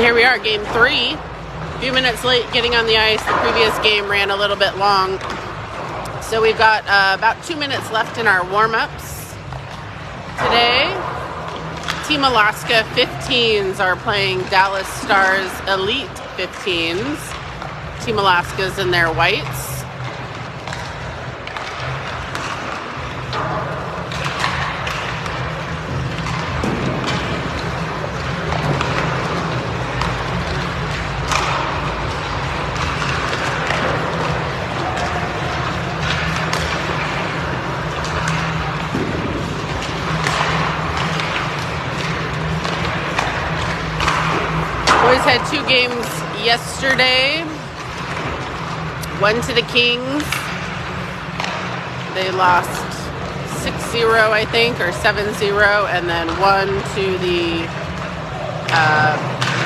Here we are, game 3. A few minutes late getting on the ice. The previous game ran a little bit long. So we've got about 2 minutes left in our warm-ups today. Team Alaska 15s are playing Dallas Stars Elite 15s. Team Alaska's in their whites. Boys had 2 games yesterday. One to the Kings. They lost 6-0, I think, or 7-0, and then one to the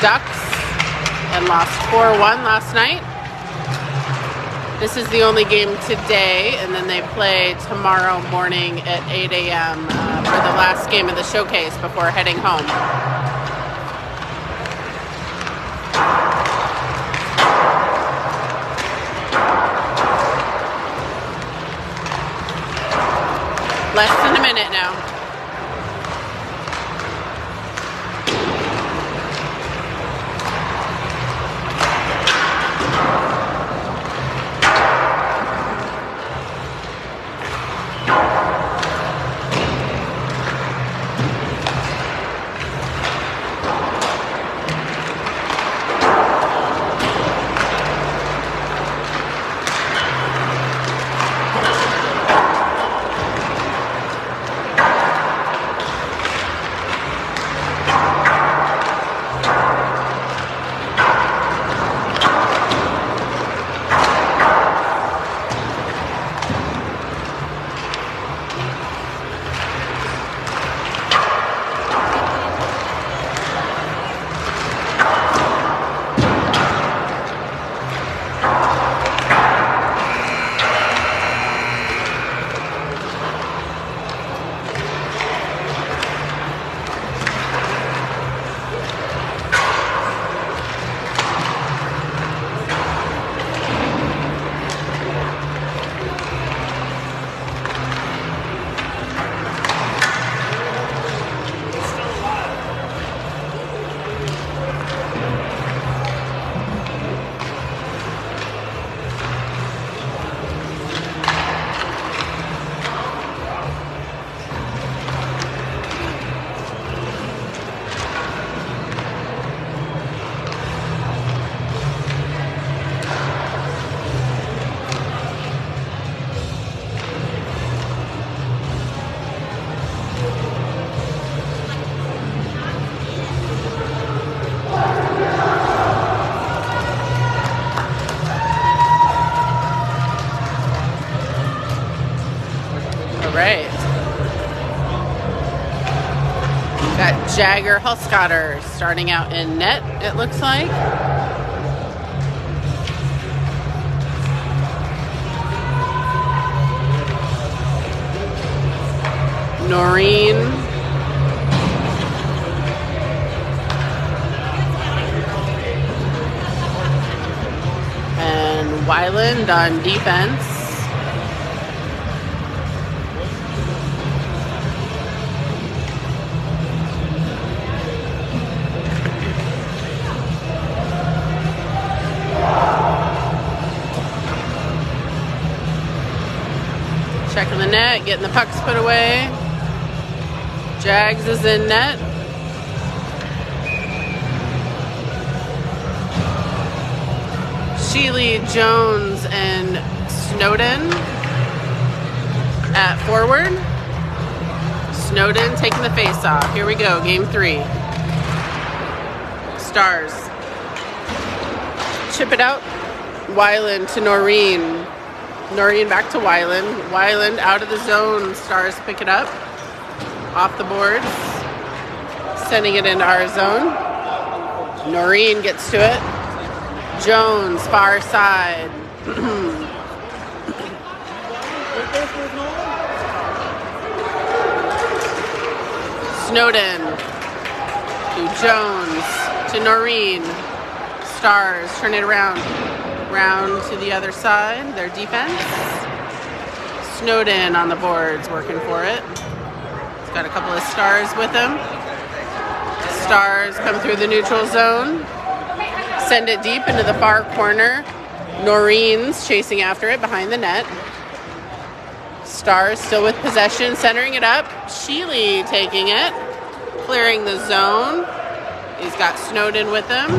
Ducks and lost 4-1 last night. This is the only game today, and then they play tomorrow morning at 8 a.m. For the last game of the showcase before heading home. Less than a minute now. Right. Got Jagger Hulskotter starting out in net, it looks like. Noreen. And Weiland on defense. Checking the net, getting the pucks put away. Jags is in net. Sheely, Jones, and Snowden at forward. Snowden taking the face off. Here we go, game 3. Stars. Chip it out. Weiland to Noreen. Noreen back to Weiland. Weiland out of the zone. Stars pick it up. Off the boards. Sending it into our zone. Noreen gets to it. Jones, far side. Snowden to Jones. to Noreen. Stars turn it around. Round to the other side, their defense. Snowden on the boards, working for it. He's got a couple of stars with him. Stars come through the neutral zone. Send it deep into the far corner. Noreen's chasing after it behind the net. Stars still with possession, centering it up. Sheely taking it, clearing the zone. He's got Snowden with him.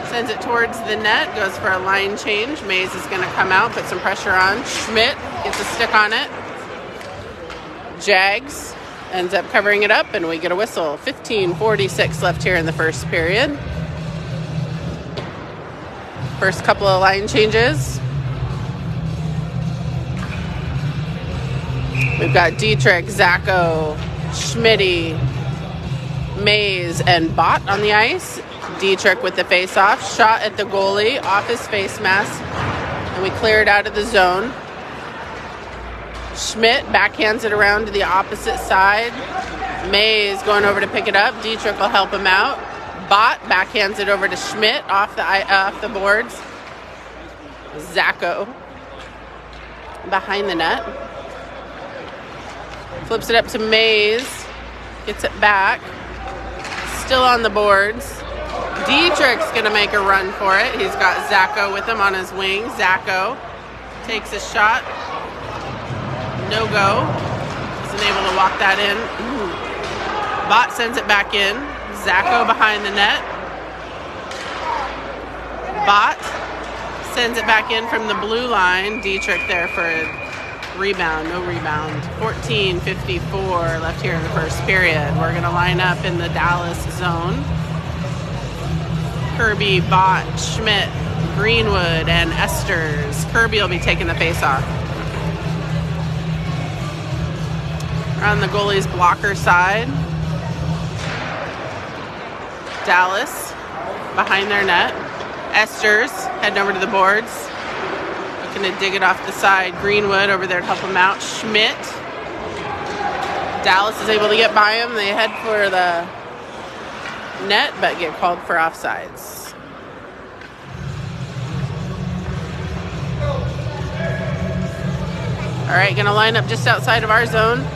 Sends it towards the net, goes for a line change. Mays is going to come out, put some pressure on. Schmidt gets a stick on it. Jags ends up covering it up, and we get a whistle. 15:46 left here in the first period. First couple of line changes. We've got Dietrich, Zacco, Schmitty, Mays, and Bott on the ice. Dietrich with the face-off. Shot at the goalie, off his face mask, and we clear it out of the zone. Schmidt backhands it around to the opposite side. Mays going over to pick it up. Dietrich will help him out. Bott backhands it over to Schmidt off the boards. Zacco behind the net. Flips it up to Mays. Gets it back. Still on the boards. Dietrich's going to make a run for it. He's got Zacco with him on his wing. Zacco takes a shot. No go. Isn't able to walk that in. Bott sends it back in. Zacco behind the net. Bott sends it back in from the blue line. Dietrich there for a rebound. No rebound. 14:54 left here in the first period. We're going to line up in the Dallas zone. Kirby, Bott, Schmidt, Greenwood, and Esters. Kirby will be taking the face-off. On the goalie's blocker side. Dallas behind their net. Esters heading over to the boards. Looking to dig it off the side. Greenwood over there to help him out. Schmidt. Dallas is able to get by him. They head for the net, but get called for offsides. All right, gonna line up just outside of our zone.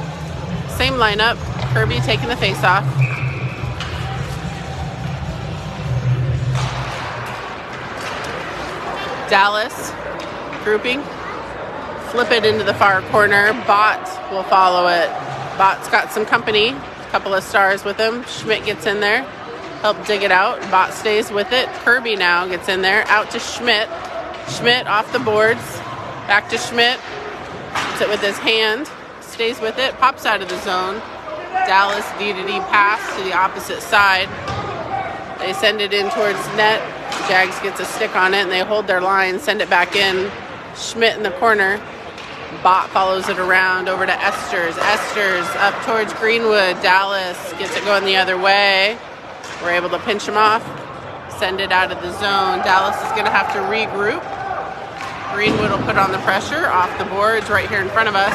Same lineup. Kirby taking the face-off. Dallas grouping. Flip it into the far corner. Bott will follow it. Bott's got some company. A couple of stars with him. Schmidt gets in there. Help dig it out. Bott stays with it. Kirby now gets in there. Out to Schmidt. Schmidt off the boards. Back to Schmidt. Gets it with his hand. Stays with it. Pops out of the zone. Dallas D-to-D pass to the opposite side. They send it in towards net. Jags gets a stick on it, and they hold their line. Send it back in. Schmidt in the corner. Bott follows it around over to Esters. Esters up towards Greenwood. Dallas gets it going the other way. We're able to pinch him off, send it out of the zone. Dallas is going to have to regroup. Greenwood will put on the pressure off the boards right here in front of us.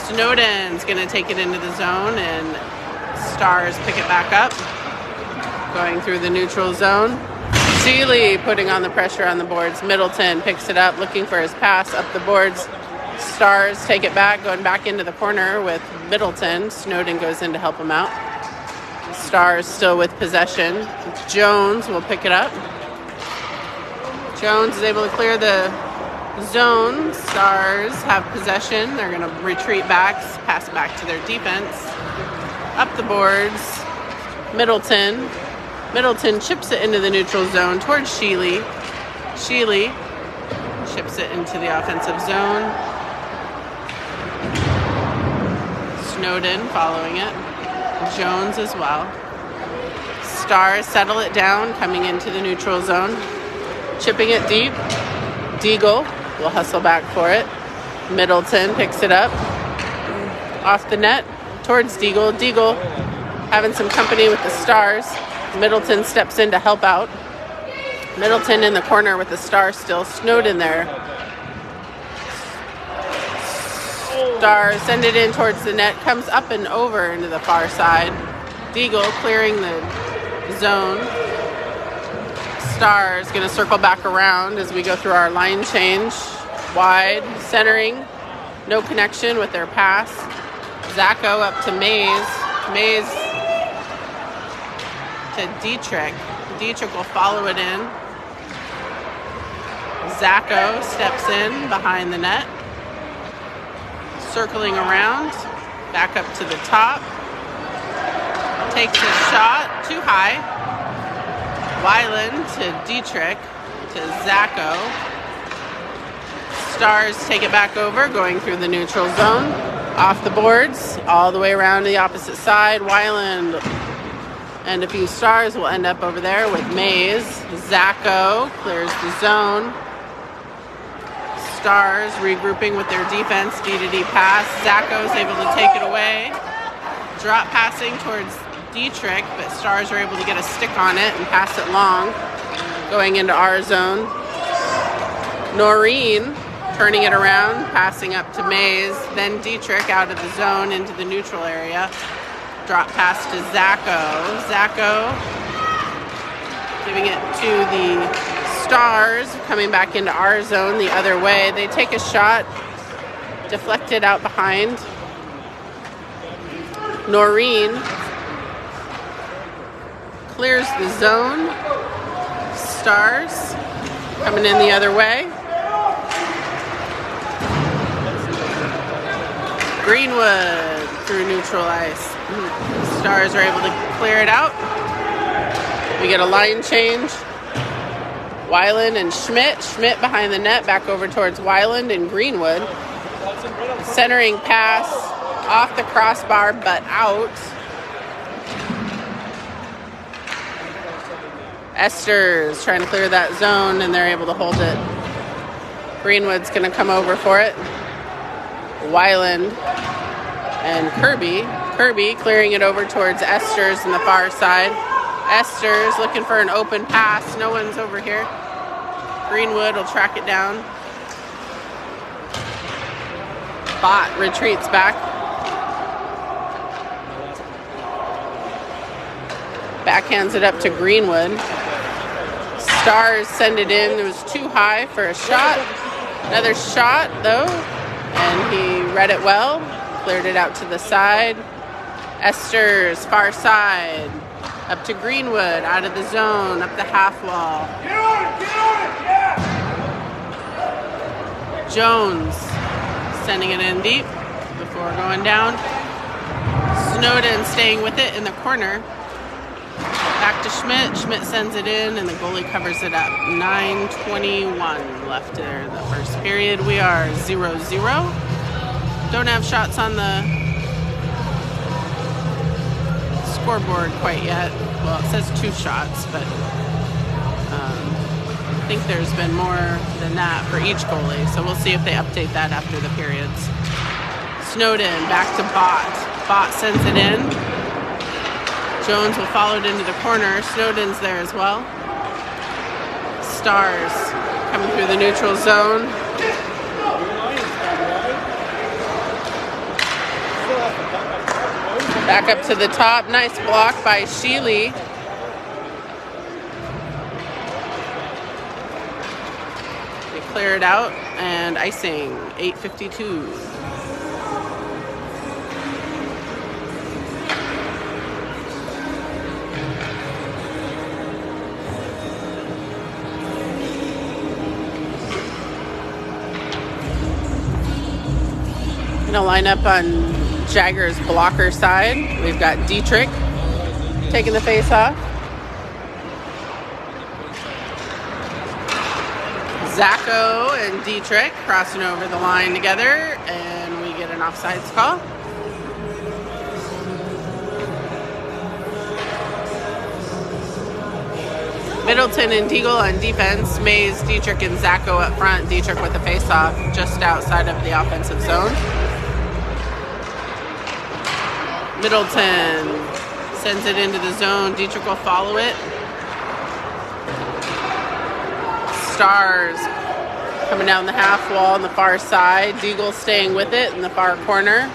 Snowden's going to take it into the zone, and Stars pick it back up. Going through the neutral zone. Sheely putting on the pressure on the boards. Middleton picks it up, looking for his pass up the boards. Stars take it back, going back into the corner with Middleton. Snowden goes in to help him out. Stars still with possession. Jones will pick it up. Jones is able to clear the zone. Stars have possession. They're going to retreat back, pass back to their defense. Up the boards. Middleton. Middleton chips it into the neutral zone towards Sheely. Sheely chips it into the offensive zone. Snowden following it. Jones as well. Stars settle it down, coming into the neutral zone. Chipping it deep. Deagle will hustle back for it. Middleton picks it up. Off the net towards Deagle. Deagle having some company with the Stars. Middleton steps in to help out. Middleton in the corner with the Star still. Snowden there. Stars send it in towards the net. Comes up and over into the far side. Deagle clearing the zone. Stars going to circle back around as we go through our line change. Wide, centering, no connection with their pass. Zacho up to Mays. Mays to Dietrich. Dietrich will follow it in. Zacho steps in behind the net. Circling around, back up to the top. Takes a shot, too high. Weiland to Dietrich to Zacho. Stars take it back over, going through the neutral zone. Off the boards, all the way around to the opposite side. Weiland and a few Stars will end up over there with Mays. Zacho clears the zone. Stars regrouping with their defense, D-to-D pass. Zacho is able to take it away. Drop passing towards Dietrich, but Stars are able to get a stick on it and pass it long, going into our zone. Noreen turning it around, passing up to Mays, then Dietrich out of the zone into the neutral area. Drop pass to Zacho. Zacho giving it to the Stars, coming back into our zone the other way. They take a shot, deflected out behind. Noreen clears the zone. Stars coming in the other way. Greenwood through neutral ice. Stars are able to clear it out. We get a line change. Weiland and Schmidt. Schmidt behind the net, back over towards Weiland and Greenwood. Centering pass off the crossbar, but out. Esther's trying to clear that zone, and they're able to hold it. Greenwood's going to come over for it. Weiland and Kirby. Kirby clearing it over towards Esther's on the far side. Esther's looking for an open pass. No one's over here. Greenwood will track it down. Bot retreats back. Backhands it up to Greenwood. Stars send it in. It was too high for a shot. Another shot, though, and he read it well. Cleared it out to the side. Esther's far side. Up to Greenwood, out of the zone, up the half wall. Get on it, yeah! Jones sending it in deep before going down. Snowden staying with it in the corner. Back to Schmidt. Schmidt sends it in, and the goalie covers it up. 9:21 left there in the first period. We are 0-0. Don't have shots on the scoreboard quite yet. Well, it says 2 shots, but I think there's been more than that for each goalie, so we'll see if they update that after the periods. Snowden back to Bot. Bot sends it in. Jones will follow it into the corner. Snowden's there as well. Stars coming through the neutral zone. Back up to the top. Nice block by Sheely. They clear it out, and icing. 8:52. Gonna line up on Jagger's blocker side. We've got Dietrich taking the face off. Zacho and Dietrich crossing over the line together, and we get an offsides call. Middleton and Deagle on defense. Mays, Dietrich, and Zacho up front. Dietrich with the face-off just outside of the offensive zone. Middleton sends it into the zone. Dietrich will follow it. Stars coming down the half wall on the far side. Deagle staying with it in the far corner.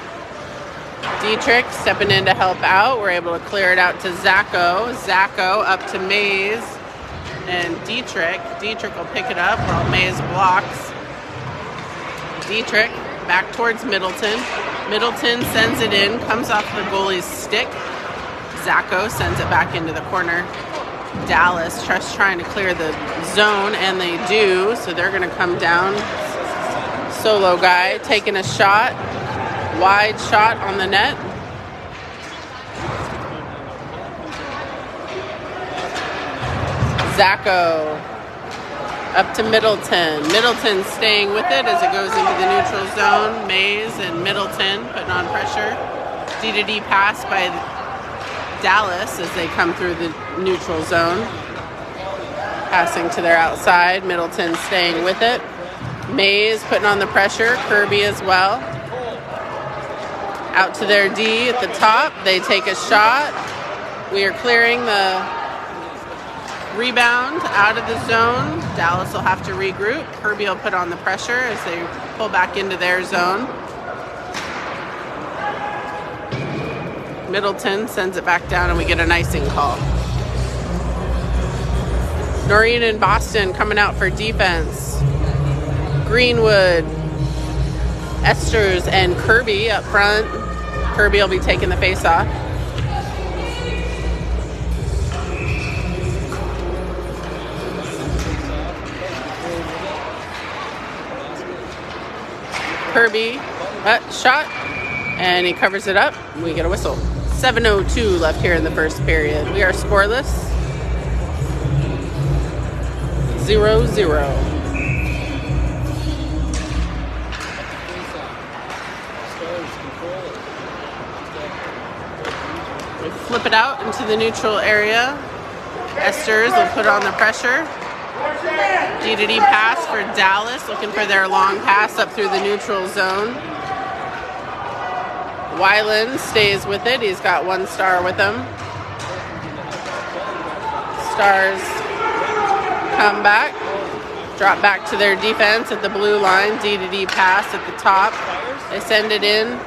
Dietrich stepping in to help out. We're able to clear it out to Zacco. Zacco up to Mays and Dietrich. Dietrich will pick it up while Mays blocks. Dietrich back towards Middleton. Middleton sends it in, comes off the goalie's stick. Zacco sends it back into the corner. Dallas just trying to clear the zone, and they do, so they're going to come down. Solo guy taking a shot. Wide shot on the net. Zacco up to Middleton. Middleton staying with it as it goes into the neutral zone. Mays and Middleton putting on pressure. D-to-D pass by Dallas as they come through the neutral zone. Passing to their outside. Middleton staying with it. Mays putting on the pressure. Kirby as well. Out to their D at the top. They take a shot. We are clearing the rebound out of the zone. Dallas will have to regroup. Kirby will put on the pressure as they pull back into their zone. Middleton sends it back down and we get an icing call. Noreen and Boston coming out for defense. Greenwood, Esters, and Kirby up front. Kirby will be taking the face off. Kirby, shot, and he covers it up. We get a whistle. 7:02 left here in the first period. We are scoreless. 0-0. We flip it out into the neutral area. Esters will put on the pressure. D-to-D pass for Dallas, looking for their long pass up through the neutral zone. Weiland stays with it. He's got one star with him. Stars come back, drop back to their defense at the blue line. D-to-D pass at the top. They send it in.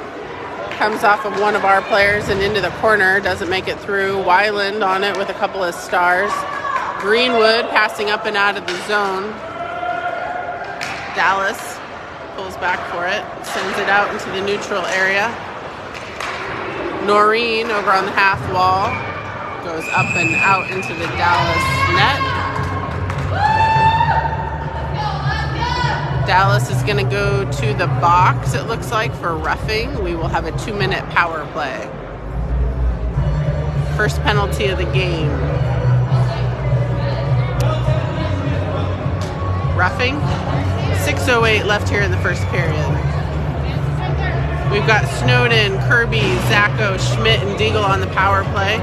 Comes off of one of our players and into the corner. Doesn't make it through. Weiland on it with a couple of stars. Greenwood passing up and out of the zone. Dallas pulls back for it. Sends it out into the neutral area. Noreen over on the half wall. Goes up and out into the Dallas net. Dallas is going to go to the box, it looks like, for roughing. We will have a 2-minute power play. First penalty of the game. Roughing. 6:08 left here in the first period. We've got Snowden, Kirby, Zacco, Schmidt, and Deagle on the power play.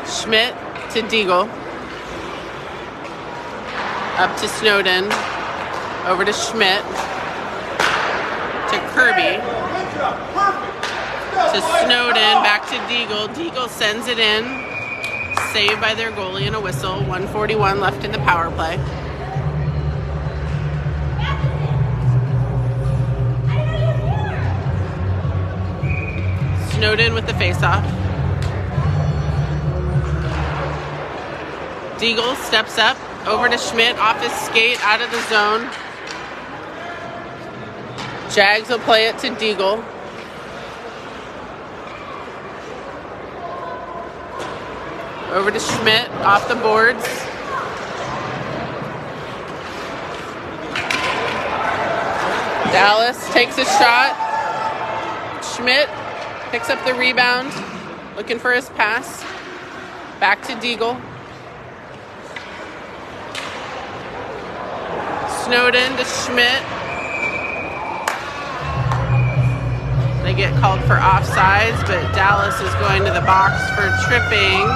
Schmidt to Deagle. Up to Snowden. Over to Schmidt. To Kirby. To Snowden, back to Deagle. Deagle sends it in. Saved by their goalie and a whistle. 1:41 left in the power play. Snowden with the faceoff. Deagle steps up. Over to Schmidt. Off his skate. Out of the zone. Jags will play it to Deagle. Over to Schmidt, off the boards. Dallas takes a shot. Schmidt picks up the rebound, looking for his pass. Back to Deagle. Snowden to Schmidt. They get called for offsides, but Dallas is going to the box for tripping.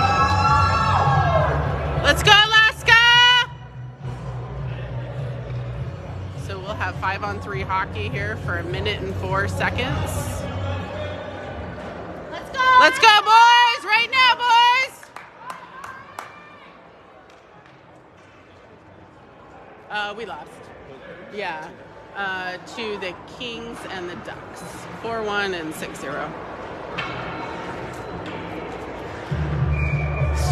Let's go, Alaska! So we'll have 5-on-3 hockey here for 1 minute and 4 seconds. Let's go! Let's go, boys! Right now, boys! We lost. Yeah. To the Kings and the Ducks. 4-1 and 6-0.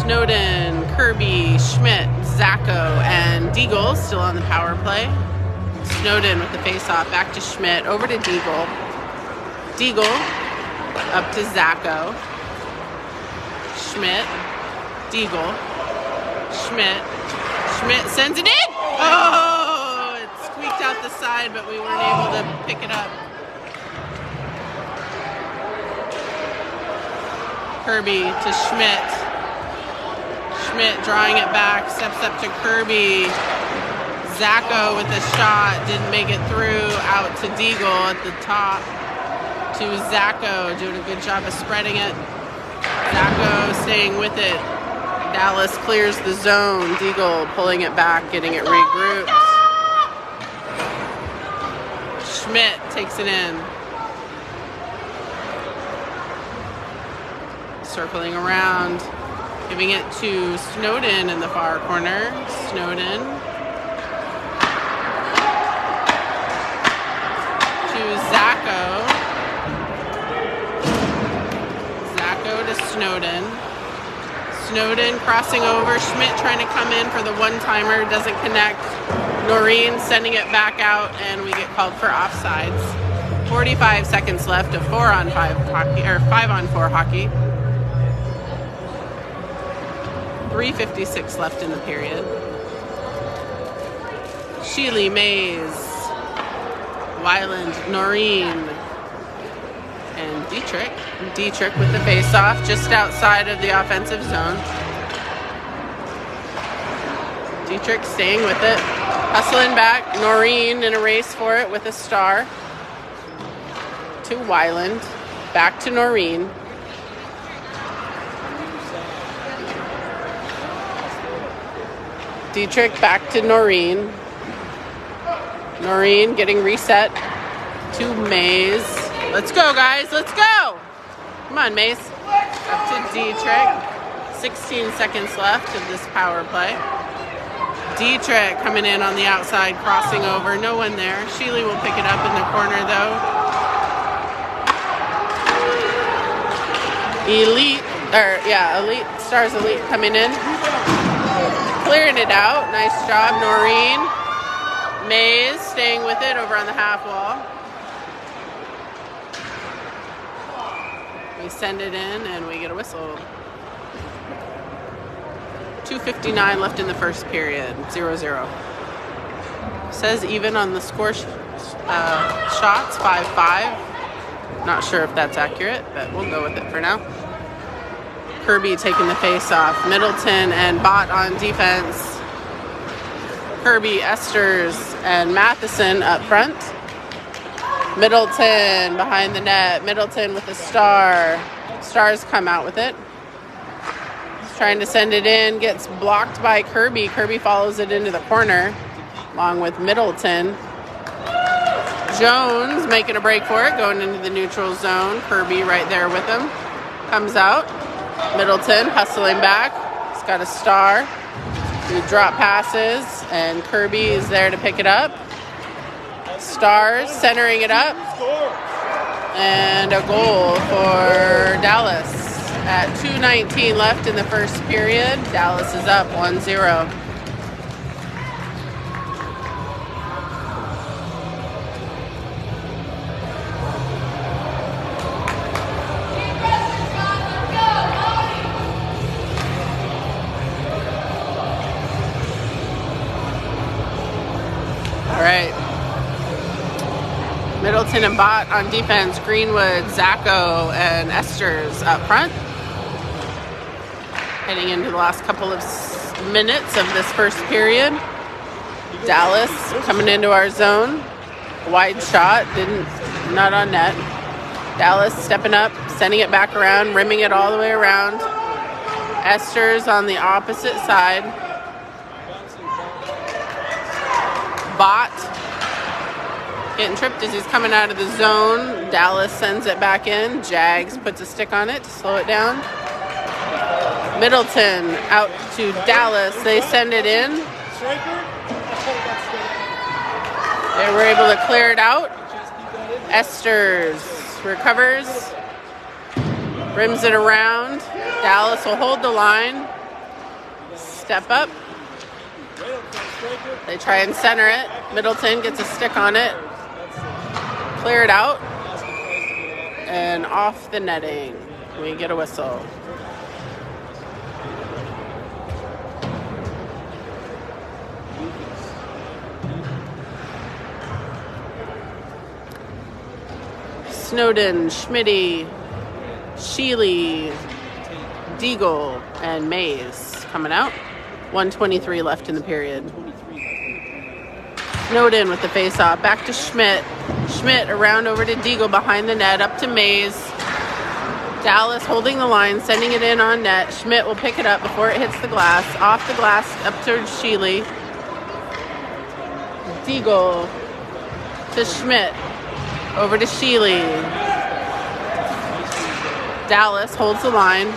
Snowden, Kirby, Schmidt, Zacco, and Deagle still on the power play. Snowden with the face-off. Back to Schmidt. Over to Deagle. Deagle. Up to Zacco. Schmidt. Deagle. Schmidt. Schmidt sends it in! Oh! It squeaked out the side, but we weren't able to pick it up. Kirby to Schmidt. Schmidt drawing it back, steps up to Kirby. Zacco with a shot, didn't make it through. Out to Deagle at the top. To Zacco, doing a good job of spreading it. Zacco staying with it. Dallas clears the zone. Deagle pulling it back, getting it regrouped. Schmidt takes it in. Circling around. Giving it to Snowden in the far corner. Snowden. To Zacco. Zacco to Snowden. Snowden crossing over. Schmidt trying to come in for the one-timer. Doesn't connect. Noreen sending it back out, and we get called for offsides. 45 seconds left of 4-on-5 hockey, or 5-on-4 hockey. 3:56 left in the period. Sheely, Mays, Weiland, Noreen, and Dietrich. Dietrich with the face-off just outside of the offensive zone. Dietrich staying with it. Hustling back. Noreen in a race for it with a star. To Weiland. Back to Noreen. Dietrich back to Noreen. Noreen getting reset to Mays. Let's go, guys. Let's go. Come on, Mays. Up to Dietrich. 16 seconds left of this power play. Dietrich coming in on the outside, crossing over. No one there. Sheely will pick it up in the corner, though. Elite Stars Elite coming in. Clearing it out. Nice job, Noreen. Mays staying with it over on the half wall. We send it in and we get a whistle. 2:59 left in the first period. 0-0. Says even on the score shots, 5-5. Not sure if that's accurate, but we'll go with it for now. Kirby taking the face off. Middleton and Bott on defense. Kirby, Esters, and Matheson up front. Middleton behind the net. Middleton with a star. Stars come out with it. He's trying to send it in. Gets blocked by Kirby. Kirby follows it into the corner along with Middleton. Jones making a break for it. Going into the neutral zone. Kirby right there with him. Comes out. Middleton hustling back. He's got a star. He drop passes, and Kirby is there to pick it up. Stars centering it up. And a goal for Dallas. At 2:19 left in the first period, Dallas is up 1-0. All right. Middleton and Bott on defense. Greenwood, Zacco, and Esters up front. Heading into the last couple of minutes of this first period. Dallas coming into our zone. Wide shot, not on net. Dallas stepping up, sending it back around, rimming it all the way around. Esters on the opposite side. Bott getting tripped as he's coming out of the zone. Dallas sends it back in. Jags puts a stick on it to slow it down. Middleton out to Dallas. They send it in. They were able to clear it out. Esters recovers, rims it around. Dallas will hold the line. Step up. They try and center it. Middleton gets a stick on it. Clear it out. And off the netting. We get a whistle. Snowden, Schmitty, Sheely, Deagle, and Mays coming out. 1:23 left in the period. Snowden with the face-off. Back to Schmidt. Schmidt around over to Deagle behind the net. Up to Mays. Dallas holding the line, sending it in on net. Schmidt will pick it up before it hits the glass. Off the glass, up to Sheely. Deagle to Schmidt. Over to Sheely. Dallas holds the line.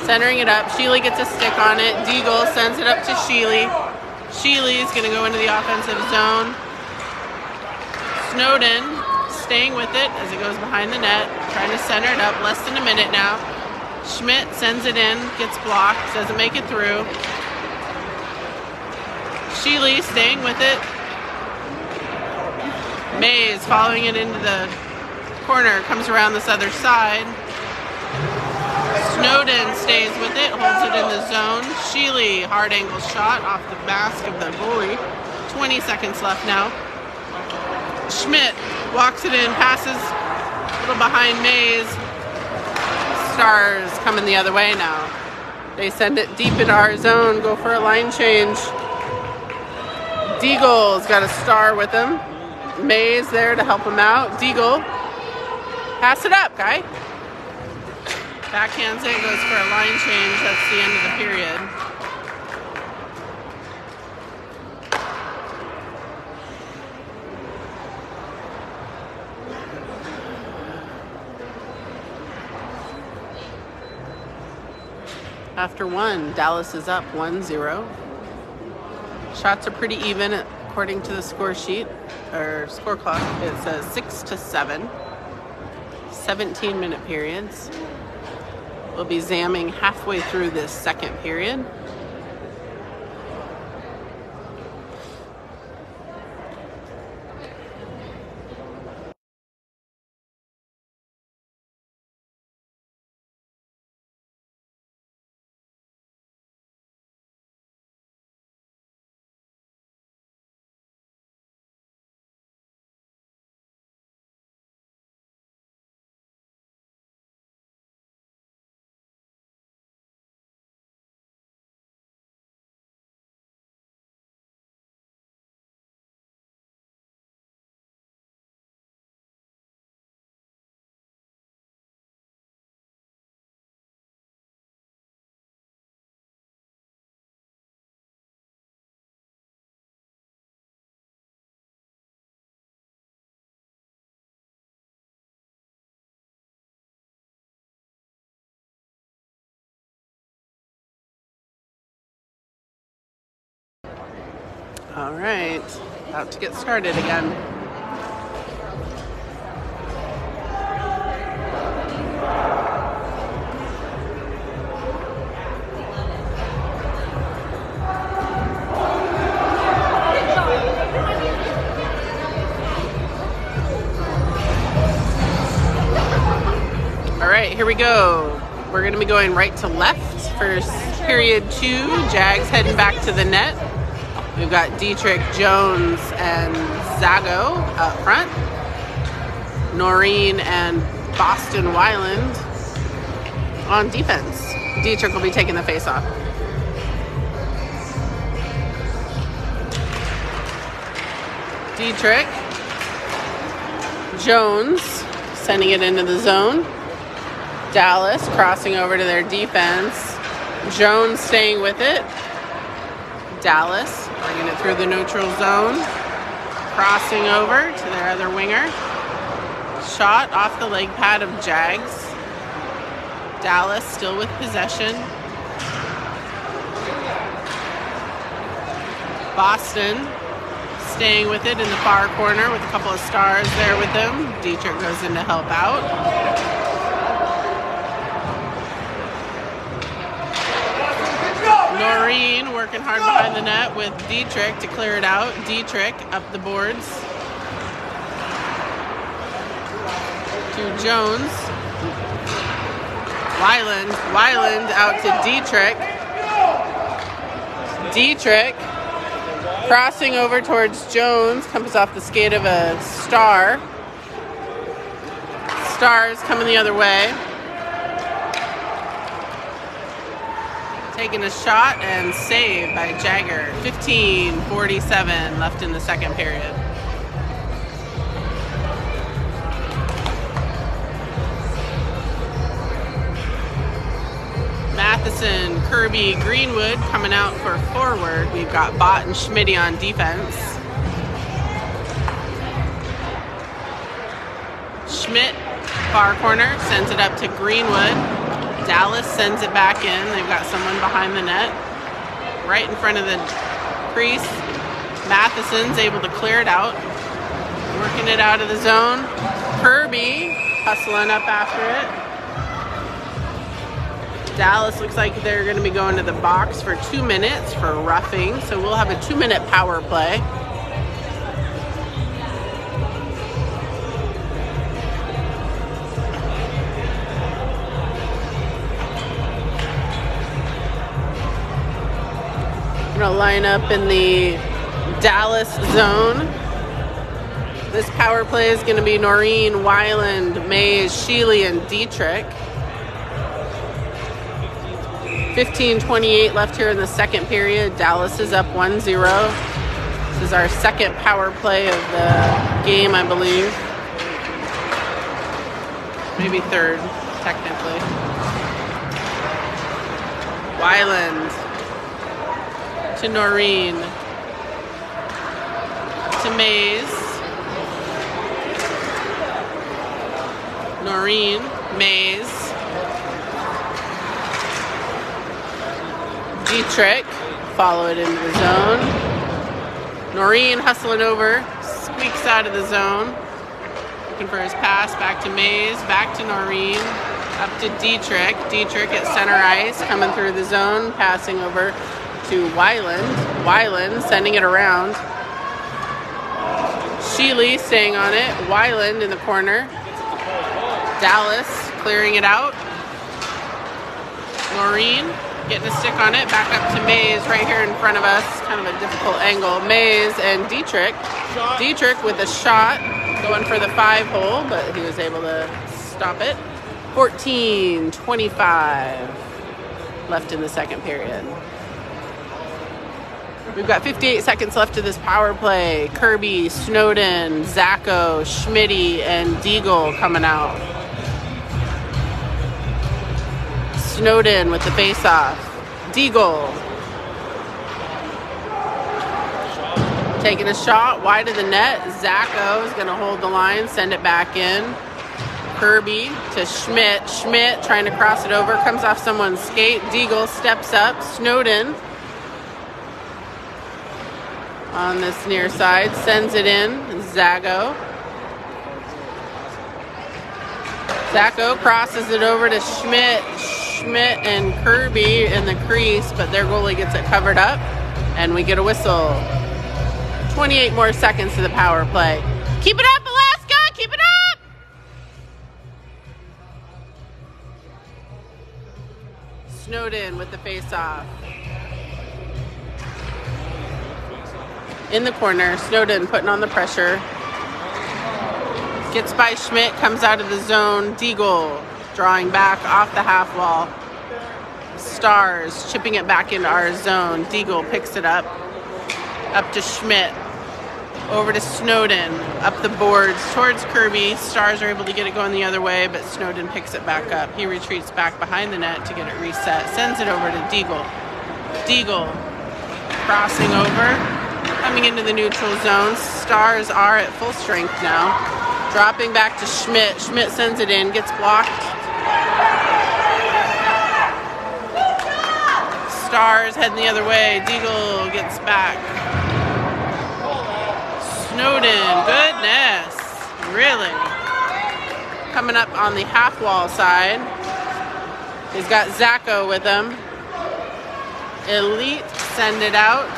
Centering it up. Sheely gets a stick on it. Deagle sends it up to Sheely. Sheely's going to go into the offensive zone. Snowden staying with it as it goes behind the net. Trying to center it up. Less than a minute now. Schmidt sends it in. Gets blocked. Doesn't make it through. Sheely staying with it. Mays following it into the corner. Comes around this other side. Snowden stays with it, holds it in the zone. Sheely, hard angle shot off the mask of the goalie. 20 seconds left now. Schmidt walks it in, passes a little behind Mays. Stars coming the other way now. They send it deep into our zone, go for a line change. Deagle's got a star with him. Mays there to help him out. Deagle, pass it up, guy. Backhands it, goes for a line change. That's the end of the period. After one, Dallas is up 1-0. Shots are pretty even according to the score sheet, or score clock. It says 6-7. 17-minute periods. We'll be zamming halfway through this second period. All right, about to get started again. All right, here we go. We're going to be going right to left for period 2. Jags heading back to the net. We've got Dietrich, Jones, and Zago up front. Noreen and Boston Weiland on defense. Dietrich will be taking the face-off. Dietrich. Jones sending it into the zone. Dallas crossing over to their defense. Jones staying with it. Dallas bringing it through the neutral zone. Crossing over to their other winger. Shot off the leg pad of Jags. Dallas still with possession. Boston staying with it in the far corner with a couple of stars there with him. Dietrich goes in to help out. Noreen working hard behind the net with Dietrich to clear it out. Dietrich up the boards to Jones. Weiland out to Dietrich. Dietrich crossing over towards Jones, comes off the skate of a Star. Star's coming the other way. Taking a shot and saved by Jagger. 15:47 left in the second period. Matheson, Kirby, Greenwood coming out for forward. We've got Bott and Schmitty on defense. Schmidt, far corner, sends it up to Greenwood. Dallas sends it back in. They've got someone behind the net. Right in front of the crease. Matheson's able to clear it out. Working it out of the zone. Kirby hustling up after it. Dallas looks like they're going to be going to the box for 2 minutes for roughing. So we'll have a 2-minute power play. I'm going to line up in the Dallas zone. This power play is going to be Noreen, Weiland, Mays, Sheely, and Dietrich. 15:28 left here in the second period. Dallas is up 1-0. This is our second power play of the game, I believe. Maybe third, technically. Weiland to Noreen to Mays. Noreen, Mays. Dietrich, follow it into the zone. Noreen hustling over, squeaks out of the zone. Looking for his pass, back to Mays, back to Noreen, up to Dietrich. Dietrich at center ice, coming through the zone, passing over to Weiland. Weiland sending it around. Sheely staying on it. Weiland in the corner. Dallas clearing it out. Noreen getting a stick on it, back up to Mays right here in front of us. Kind of a difficult angle. Mays and Dietrich. Dietrich with a shot, going for the 5-hole, but he was able to stop it. 14:25 left in the second period. We've got 58 seconds left of this power play. Kirby, Snowden, Zacco, Schmitty, and Deagle coming out. Snowden with the face-off. Deagle taking a shot wide of the net. Zacco is going to hold the line, send it back in. Kirby to Schmidt. Schmidt trying to cross it over, comes off someone's skate. Deagle steps up. Snowden on this near side, sends it in. Zacco crosses it over to Schmidt. Schmidt and Kirby in the crease, but their goalie gets it covered up, and we get a whistle. 28 more seconds to the power play. Keep it up, Alaska! Keep it up! Snowden with the face-off. In the corner, Snowden putting on the pressure. Gets by Schmidt, comes out of the zone. Deagle drawing back off the half wall. Stars chipping it back into our zone. Deagle picks it up to Schmidt. Over to Snowden. Up the boards towards Kirby. Stars are able to get it going the other way, but Snowden picks it back up. He retreats back behind the net to get it reset. Sends it over to Deagle. Deagle crossing over. Coming into the neutral zone. Stars are at full strength now. Dropping back to Schmidt. Schmidt sends it in. Gets blocked. Stars heading the other way. Deagle gets back. Snowden, goodness, really. Coming up on the half wall side. He's got Zacho with him. Elite, send it out.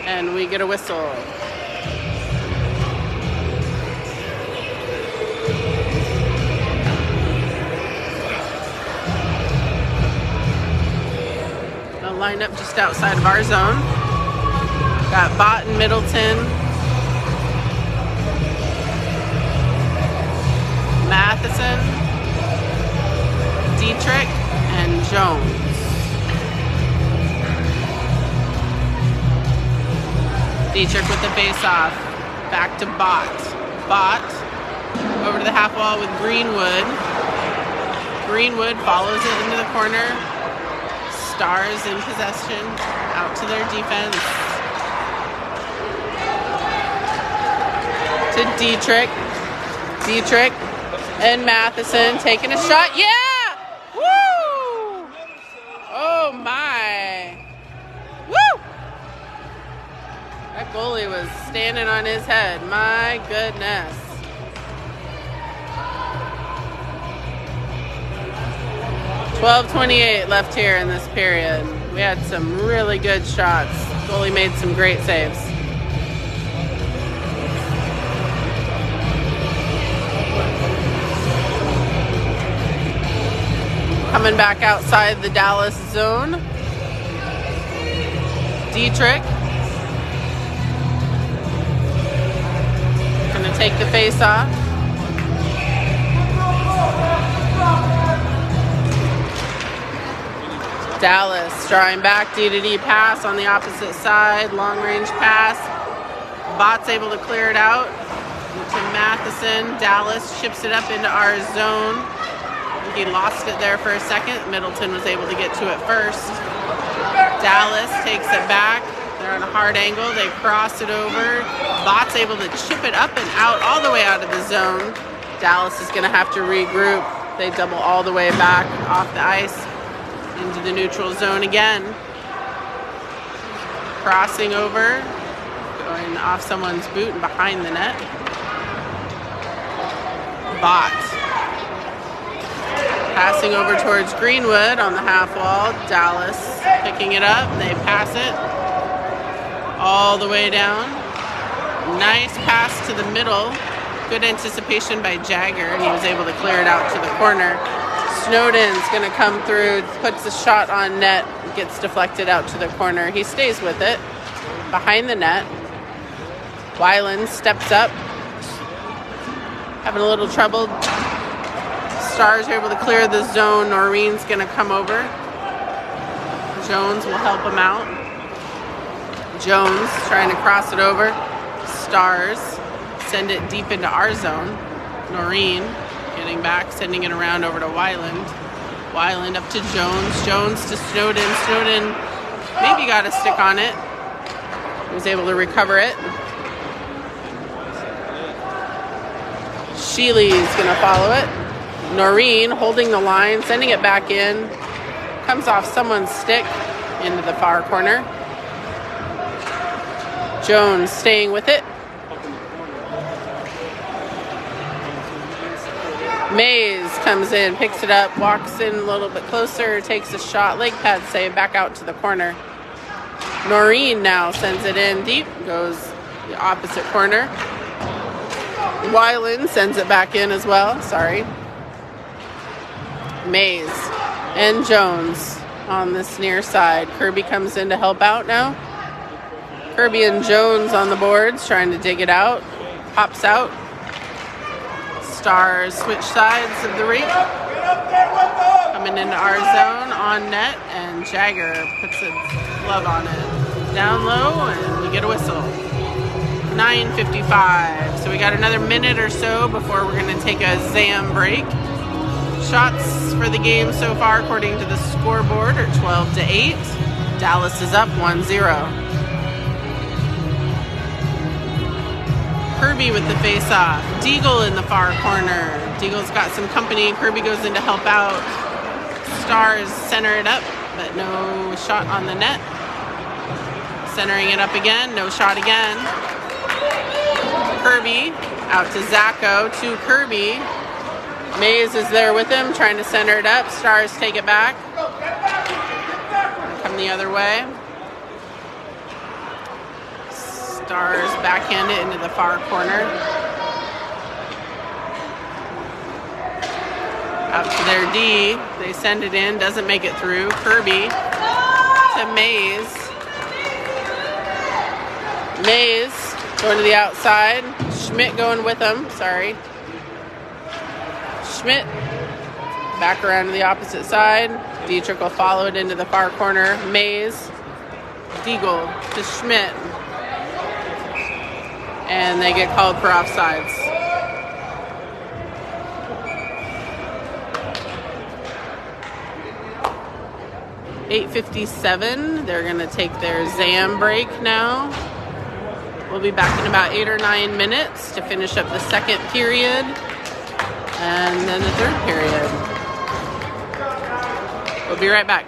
And we get a whistle. They'll line up just outside of our zone. Got Bott and Middleton. Matheson. Dietrich and Jones. Dietrich with the face-off. Back to Bott. Bott over to the half wall with Greenwood. Greenwood follows it into the corner. Stars in possession. Out to their defense. To Dietrich. Dietrich and Matheson taking a shot. Yeah! Woo! Oh my. Woo! That goalie was standing on his head. My goodness. $12:28 left here in this period. We had some really good shots. Goalie made some great saves. Coming back outside the Dallas zone. Dietrich. Gonna take the face off. Dallas drawing back, D-to-D pass on the opposite side, long range pass. Bott's able to clear it out to Matheson. Dallas chips it up into our zone. He lost it there for a second. Middleton was able to get to it first. Dallas takes it back. They're on a hard angle. They cross it over. Bott's able to chip it up and out, all the way out of the zone. Dallas is going to have to regroup. They double all the way back off the ice into the neutral zone again. Crossing over, going off someone's boot and behind the net. Bott. Passing over towards Greenwood on the half wall. Dallas picking it up. They pass it all the way down. Nice pass to the middle. Good anticipation by Jagger, and he was able to clear it out to the corner. Snowden's going to come through, puts a shot on net, gets deflected out to the corner. He stays with it. Behind the net. Weiland steps up. Having a little trouble. Stars are able to clear the zone. Noreen's going to come over. Jones will help him out. Jones trying to cross it over. Stars send it deep into our zone. Noreen getting back, sending it around over to Weiland. Weiland up to Jones. Jones to Snowden. Snowden maybe got a stick on it. He was able to recover it. Sheely's going to follow it. Noreen holding the line, sending it back in. Comes off someone's stick into the far corner. Jones staying with it. Mays comes in, picks it up, walks in a little bit closer, takes a shot. Leg pad save back out to the corner. Noreen now sends it in deep, goes the opposite corner. Weiland sends it back in as well, sorry. Mays and Jones on this near side. Kirby comes in to help out now. Kirby and Jones on the boards trying to dig it out. Pops out. Stars switch sides of the rink. Coming into our zone on net, and Jagger puts a glove on it. Down low, and we get a whistle. 9:55. So we got another minute or so before we're going to take a ZAM break. Shots for the game so far, according to the scoreboard, are 12-8. Dallas is up 1-0. Kirby with the face-off. Deagle in the far corner. Deagle's got some company. Kirby goes in to help out. Stars center it up, but no shot on the net. Centering it up again. No shot again. Kirby. Out to Zacho to Kirby. Mays is there with him, trying to center it up. Stars take it back. Come the other way. Stars backhand it into the far corner. Out to their D. They send it in. Doesn't make it through. Kirby to Mays. Mays going to the outside. Schmidt going with them. Sorry. Schmidt back around to the opposite side. Dietrich will follow it into the far corner. Mays. Deagle to Schmidt. And they get called for offsides. .8:57. They're going to take their ZAM break now. We'll be back in about 8 or 9 minutes to finish up the second period and then the third period. We'll be right back.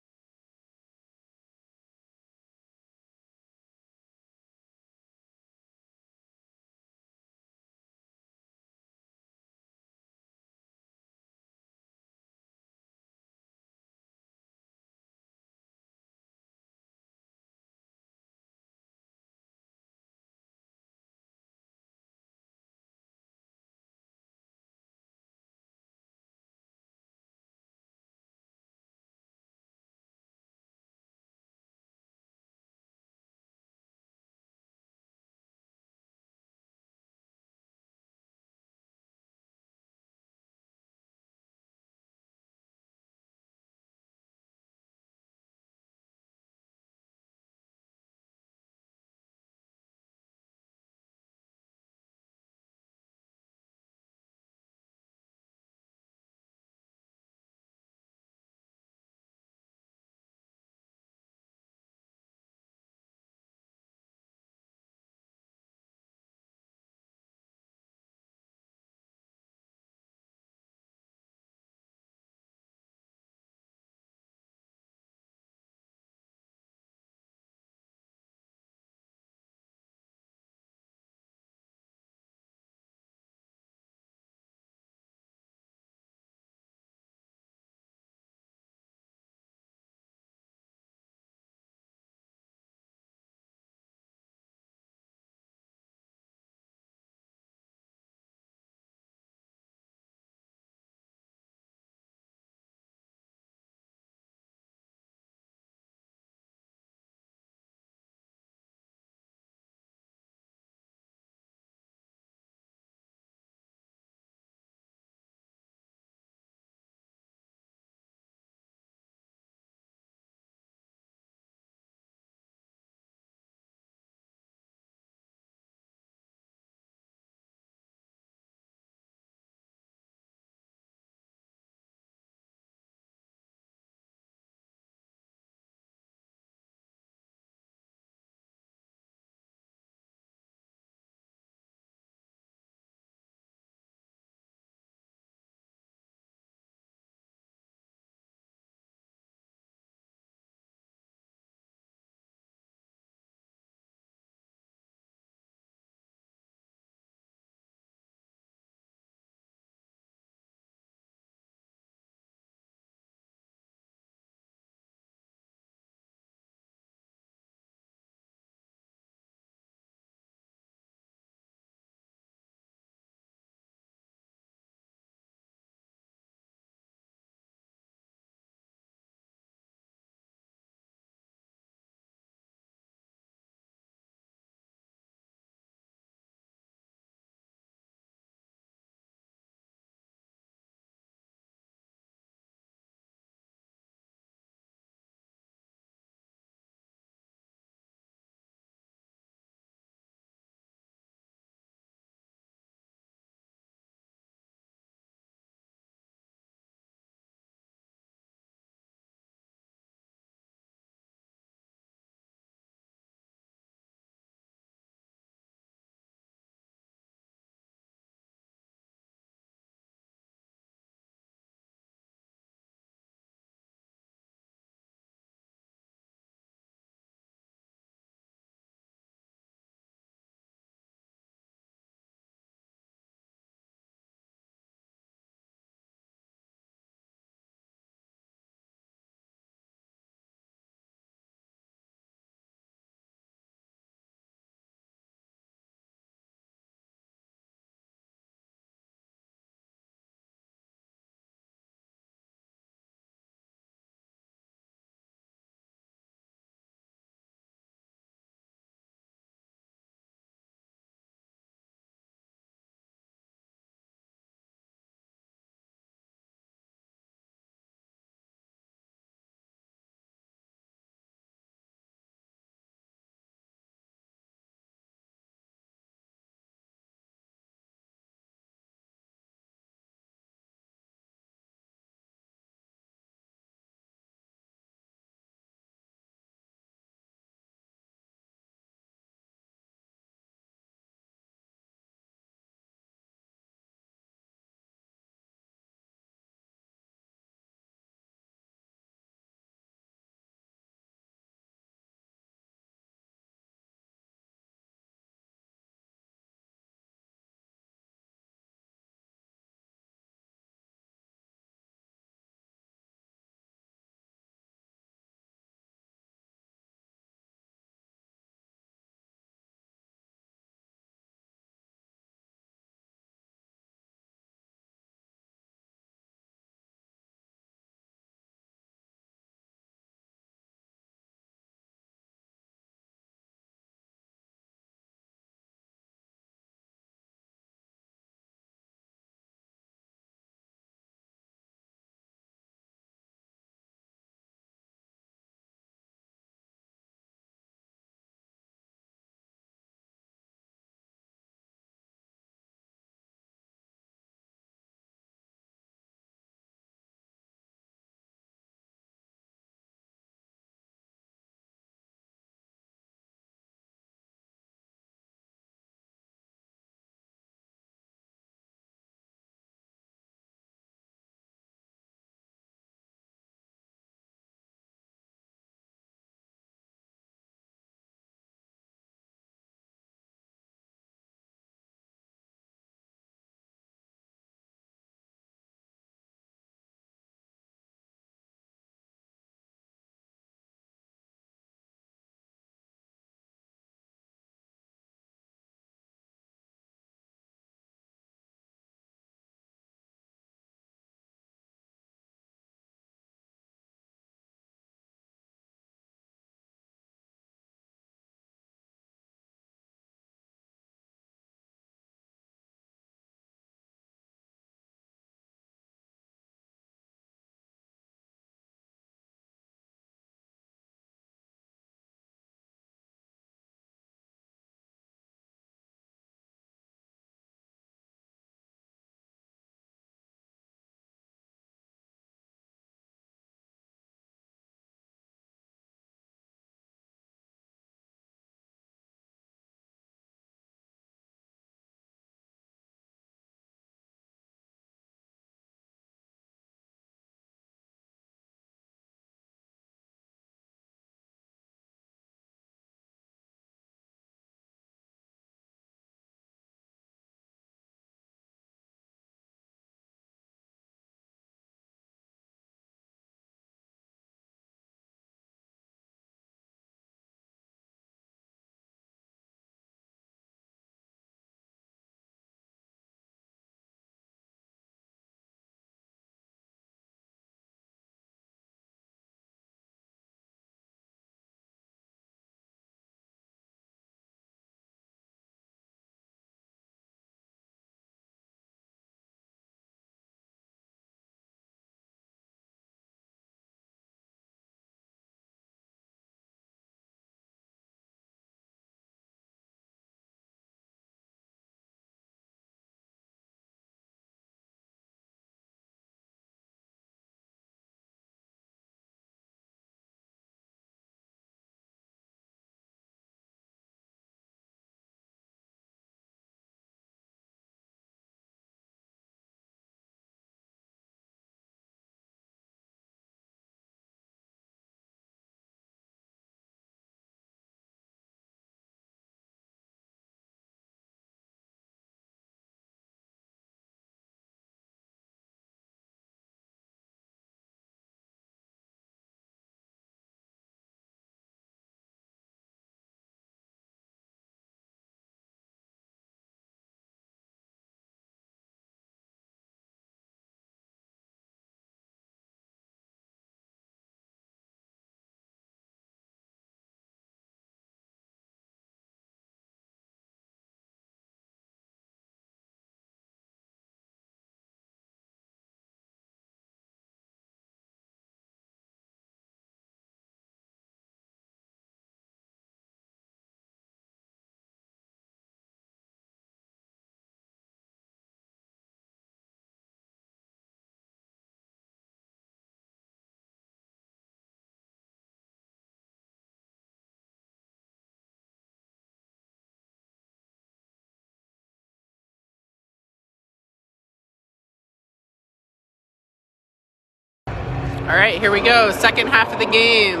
All right, here we go. Second half of the game.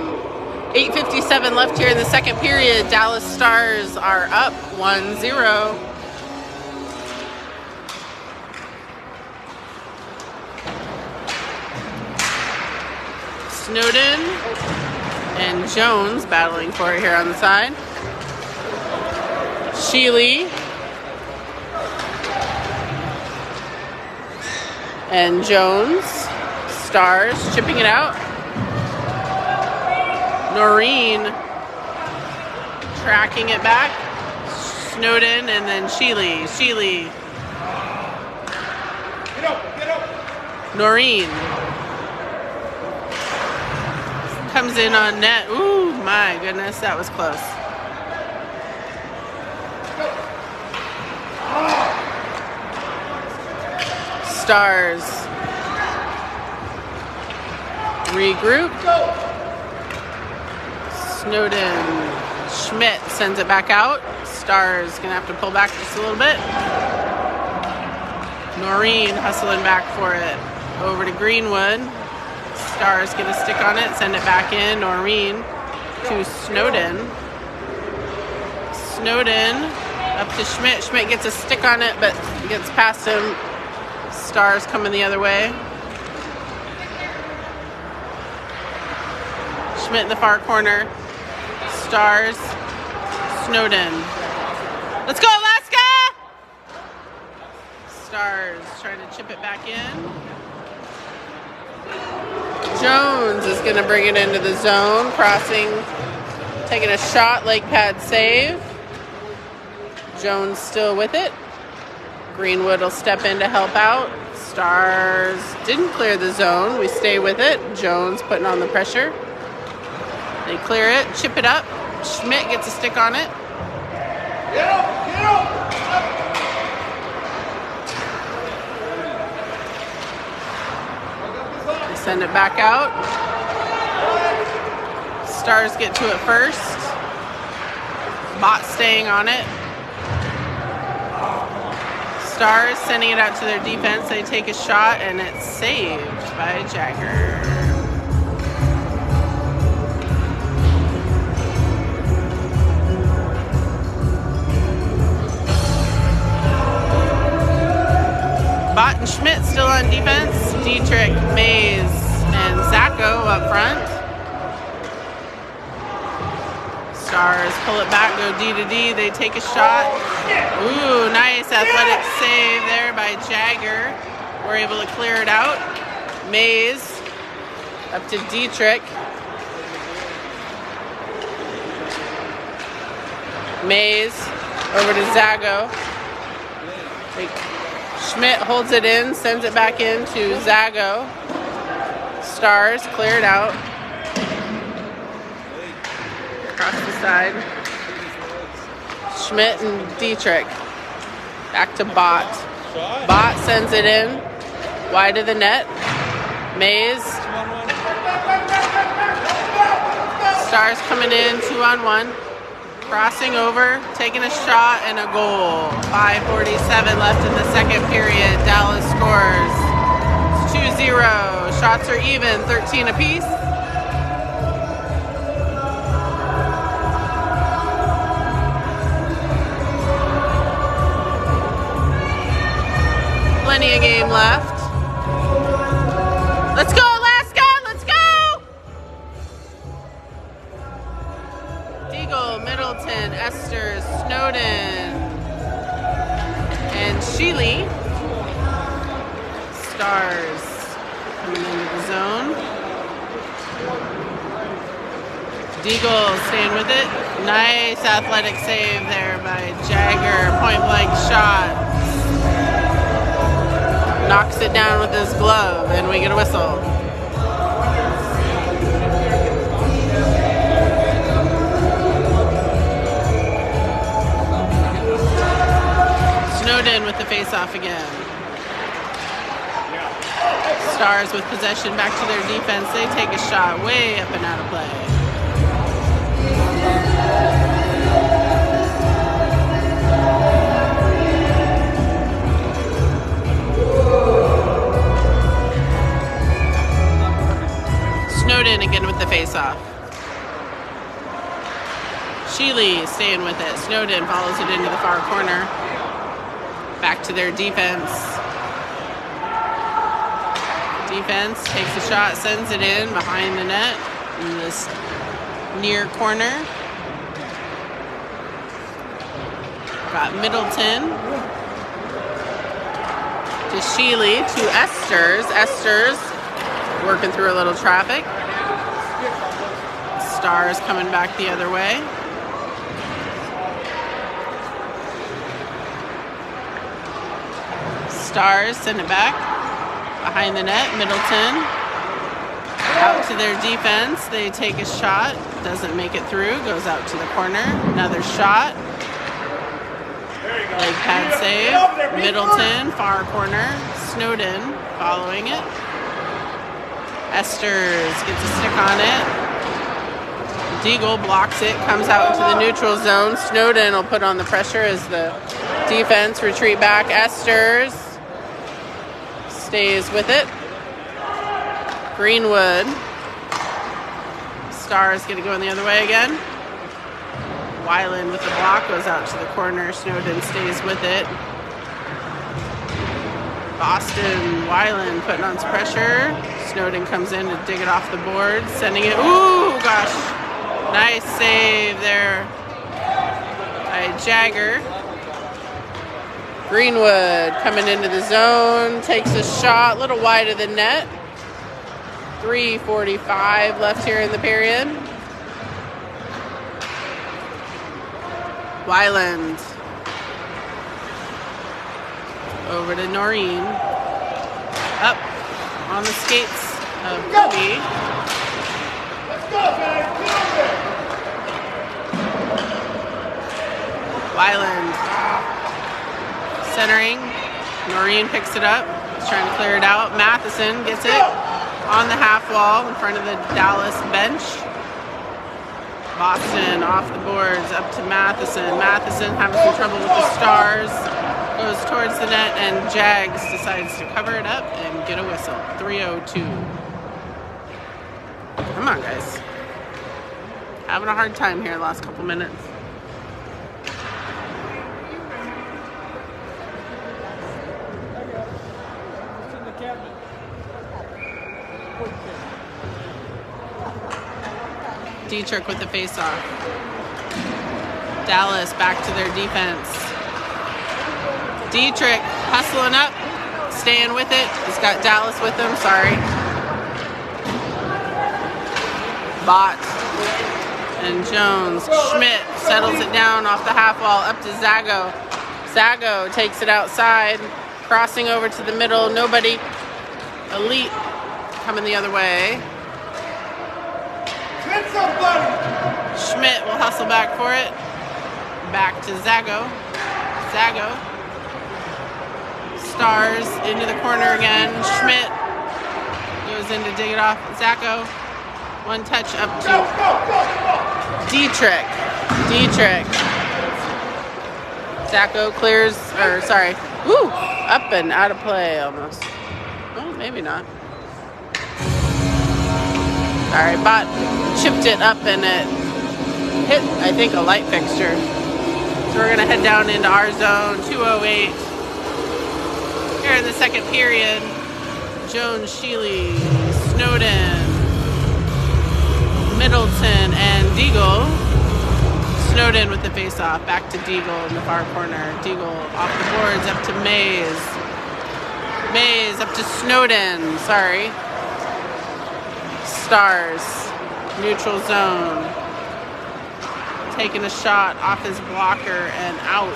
8:57 left here in the second period. Dallas Stars are up 1-0. Snowden and Jones battling for it here on the side. Sheely and Jones. Stars chipping it out. Noreen tracking it back. Snowden and then Sheely. Sheely. Get up. Noreen. Comes in on net. Ooh, my goodness, that was close. Stars. Regroup. Snowden. Schmidt sends it back out. Stars gonna have to pull back just a little bit. Noreen hustling back for it. Over to Greenwood. Stars get a stick on it, send it back in. Noreen to Snowden. Snowden up to Schmidt. Schmidt gets a stick on it, but gets past him. Stars coming the other way. Schmidt in the far corner. Stars. Snowden. Let's go, Alaska! Stars trying to chip it back in. Jones is going to bring it into the zone. Crossing, taking a shot, leg pad save. Jones still with it. Greenwood will step in to help out. Stars didn't clear the zone. We stay with it. Jones putting on the pressure. They clear it, chip it up. Schmidt gets a stick on it. Get up. They send it back out. Stars get to it first. Bot staying on it. Stars sending it out to their defense. They take a shot and it's saved by Jagger. Bott and Schmidt still on defense. Dietrich, Mays, and Zacco up front. Stars pull it back, go D to D. They take a shot. Ooh, nice athletic save there by Jagger. We're able to clear it out. Mays up to Dietrich. Mays over to Zago. Schmidt holds it in, sends it back in to Zago. Stars clear it out. Across the side. Schmidt and Dietrich. Back to Bott. Bott sends it in. Wide of the net. Mays. Stars coming in 2-on-1. Crossing over, taking a shot, and a goal. 5:47 left in the second period. Dallas scores. It's 2-0. Shots are even, 13 apiece. Plenty of game left. Let's go, Alaska! Let's go! Deagle, Middleton, Esther, Snowden, and Sheely. Stars coming into the zone. Deagle staying with it. Nice athletic save there by Jagger. Point blank shot. Knocks it down with his glove, and we get a whistle. Snowden with the face-off again. Stars with possession back to their defense. They take a shot way up and out of play. Snowden with it. Snowden follows it into the far corner. Back to their defense. Defense takes a shot, sends it in behind the net in this near corner. Got Middleton to Sheely to Esters. Esters working through a little traffic. Stars coming back the other way. Stars send it back behind the net. Middleton out to their defense. They take a shot, doesn't make it through, goes out to the corner. Another shot. Leg pad save. Middleton, far corner. Snowden following it. Esters gets a stick on it. Deagle blocks it, comes out into the neutral zone. Snowden will put on the pressure as the defense retreat back. Esters stays with it. Greenwood. Stars get to go in the other way again. Weiland with the block, goes out to the corner. Snowden stays with it. Boston, Weiland putting on some pressure. Snowden comes in to dig it off the board, sending it. Ooh, gosh. Nice save there by Jagger. Greenwood coming into the zone, takes a shot, a little wide of the net. 3:45 left here in the period. Weiland over to Noreen. Up on the skates of Kobe. Let's go, man. Weiland centering. Noreen picks it up. He's trying to clear it out. Matheson gets it on the half wall in front of the Dallas bench. Boston off the boards up to Matheson. Matheson having some trouble with the Stars. Goes towards the net and Jags decides to cover it up and get a whistle. 3:02. Come on, guys. Having a hard time here the last couple minutes. Dietrich with the face-off. Dallas back to their defense. Dietrich hustling up, staying with it. He's got Dallas with him, sorry. Bott and Jones. Schmidt settles it down off the half wall up to Zago. Zago takes it outside, crossing over to the middle. Nobody. Elite coming the other way. Hit somebody. Schmidt will hustle back for it. Back to Zago. Zago. Stars into the corner again. Schmidt goes in to dig it off. Zago. One touch up to Dietrich. Dietrich. Zago clears, or sorry. Woo! Up and out of play almost. Well, maybe not. Sorry, Bott chipped it up and it hit, I think, a light fixture. So we're going to head down into our zone, 2:08. Here in the second period, Jones, Sheely, Snowden, Middleton, and Deagle. Snowden with the face-off. Back to Deagle in the far corner. Deagle off the boards up to Mays. Mays up to Snowden. Sorry. Stars. Neutral zone. Taking a shot off his blocker and out.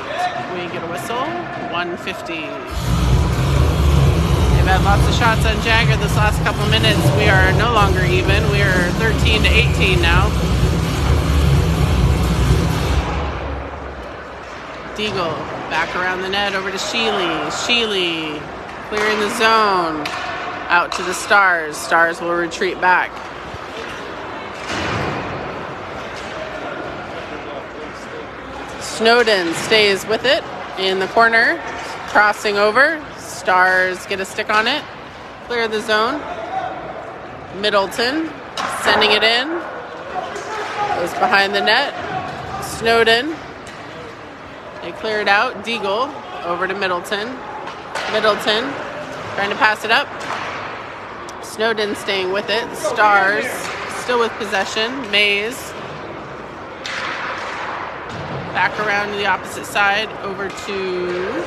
We get a whistle. 150. They've had lots of shots on Jagger this last couple minutes. We are no longer even. We are 13-18 now. Deagle back around the net over to Sheely. Sheely clearing the zone. Out to the Stars. Stars will retreat back. Snowden stays with it in the corner. Crossing over. Stars get a stick on it. Clear the zone. Middleton sending it in. Goes behind the net. Snowden They clear it out. Deagle over to Middleton. Middleton trying to pass it up. Snowden staying with it. Stars still with possession. Mays back around to the opposite side over to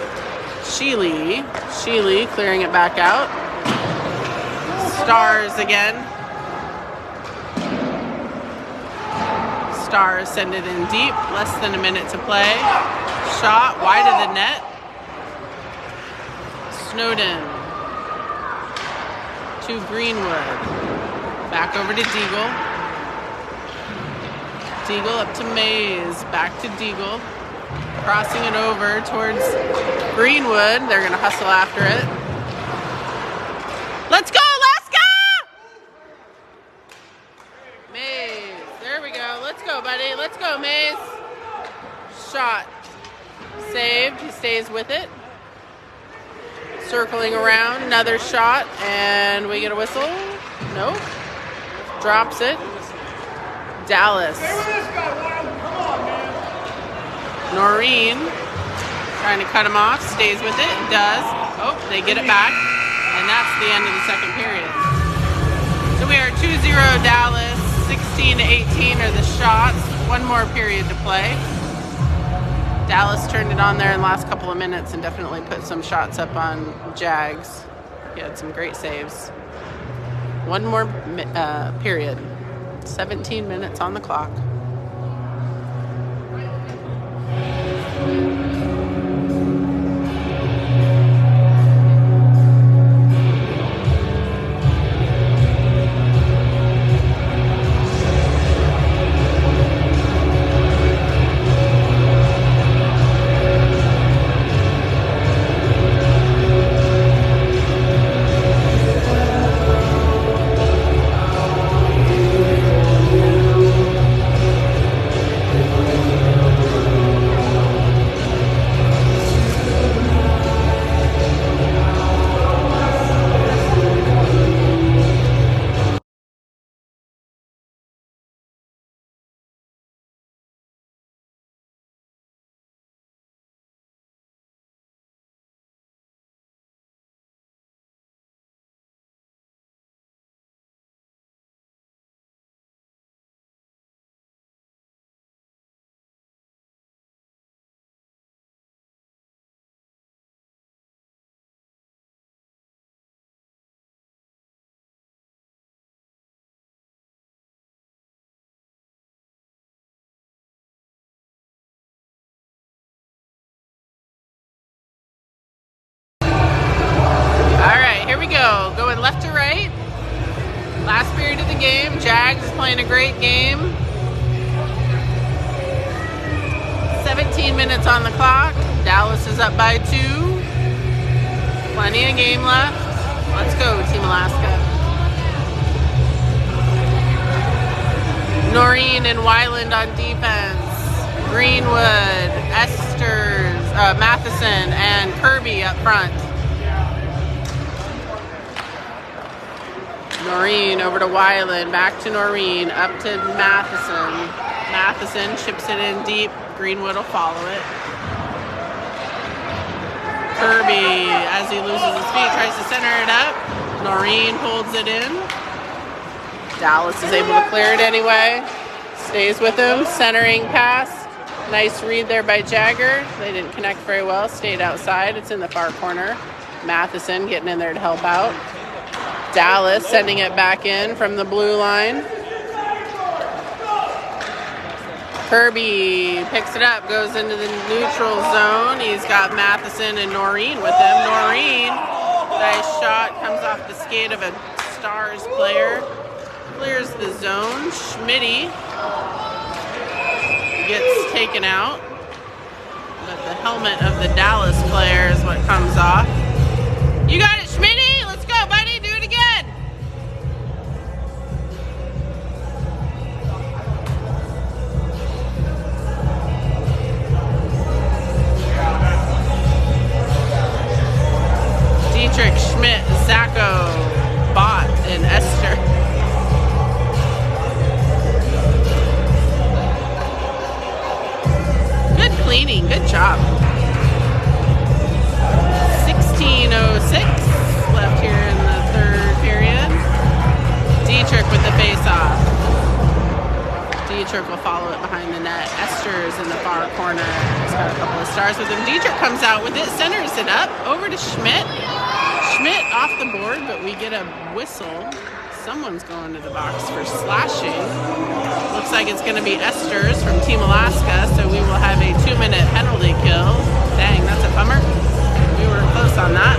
Sheely. Sheely clearing it back out. Stars again. Stars send it in deep. Less than a minute to play. Shot wide of the net. Snowden to Greenwood. Back over to Deagle. Deagle up to Mays. Back to Deagle. Crossing it over towards Greenwood. They're going to hustle after it. Let's go! Let's go! Mays. There we go. Let's go, buddy. Let's go, Mays. Shot. Saved. He stays with it. Circling around. Another shot. And we get a whistle. Nope. Drops it. Dallas. Noreen trying to cut him off. Stays with it. Does. Oh, they get it back. And that's the end of the second period. So we are 2-0 Dallas. 16-18 are the shots. One more period to play. Dallas turned it on there in the last couple of minutes and definitely put some shots up on Jags. He had some great saves. One more period. 17 minutes on the clock. Here we go, going left to right. Last period of the game. Jags is playing a great game. 17 minutes on the clock. Dallas is up by 2. Plenty of game left. Let's go, Team Alaska. Noreen and Weiland on defense. Greenwood, Esters, Matheson, and Kirby up front. Noreen over to Weiland, back to Noreen, up to Matheson. Matheson chips it in deep. Greenwood will follow it. Kirby, as he loses his feet, tries to center it up. Noreen holds it in. Dallas is able to clear it anyway. Stays with him. Centering pass. Nice read there by Jagger. They didn't connect very well. Stayed outside. It's in the far corner. Matheson getting in there to help out. Dallas sending it back in from the blue line. Kirby picks it up, goes into the neutral zone. He's got Matheson and Noreen with him. Noreen, nice shot, comes off the skate of a Stars player. Clears the zone. Schmitty gets taken out. But the helmet of the Dallas player is what comes off. You got it, Schmitty! Let's go, buddy! Do it again! Dietrich, Schmidt, Zacco, Bott, and Esther. Good cleaning. Good job. 16:06 left here in the third period. Dietrich with the face-off. Dietrich will follow it behind the net. Ester's in the far corner. He's got a couple of stars with him. Dietrich comes out with it, centers it up, over to Schmidt. Schmidt off the board, but we get a whistle. Someone's going to the box for slashing. Looks like it's going to be Ester's from Team Alaska, so we will have a 2-minute penalty kill. Dang, that's a bummer. We were close on that.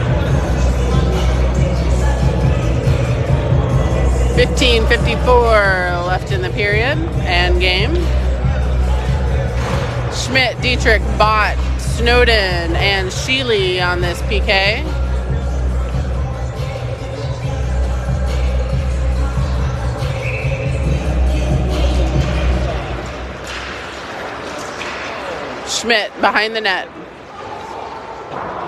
15:54 left in the period and game. Schmidt, Dietrich, Bott, Snowden, and Sheely on this PK. Schmidt behind the net.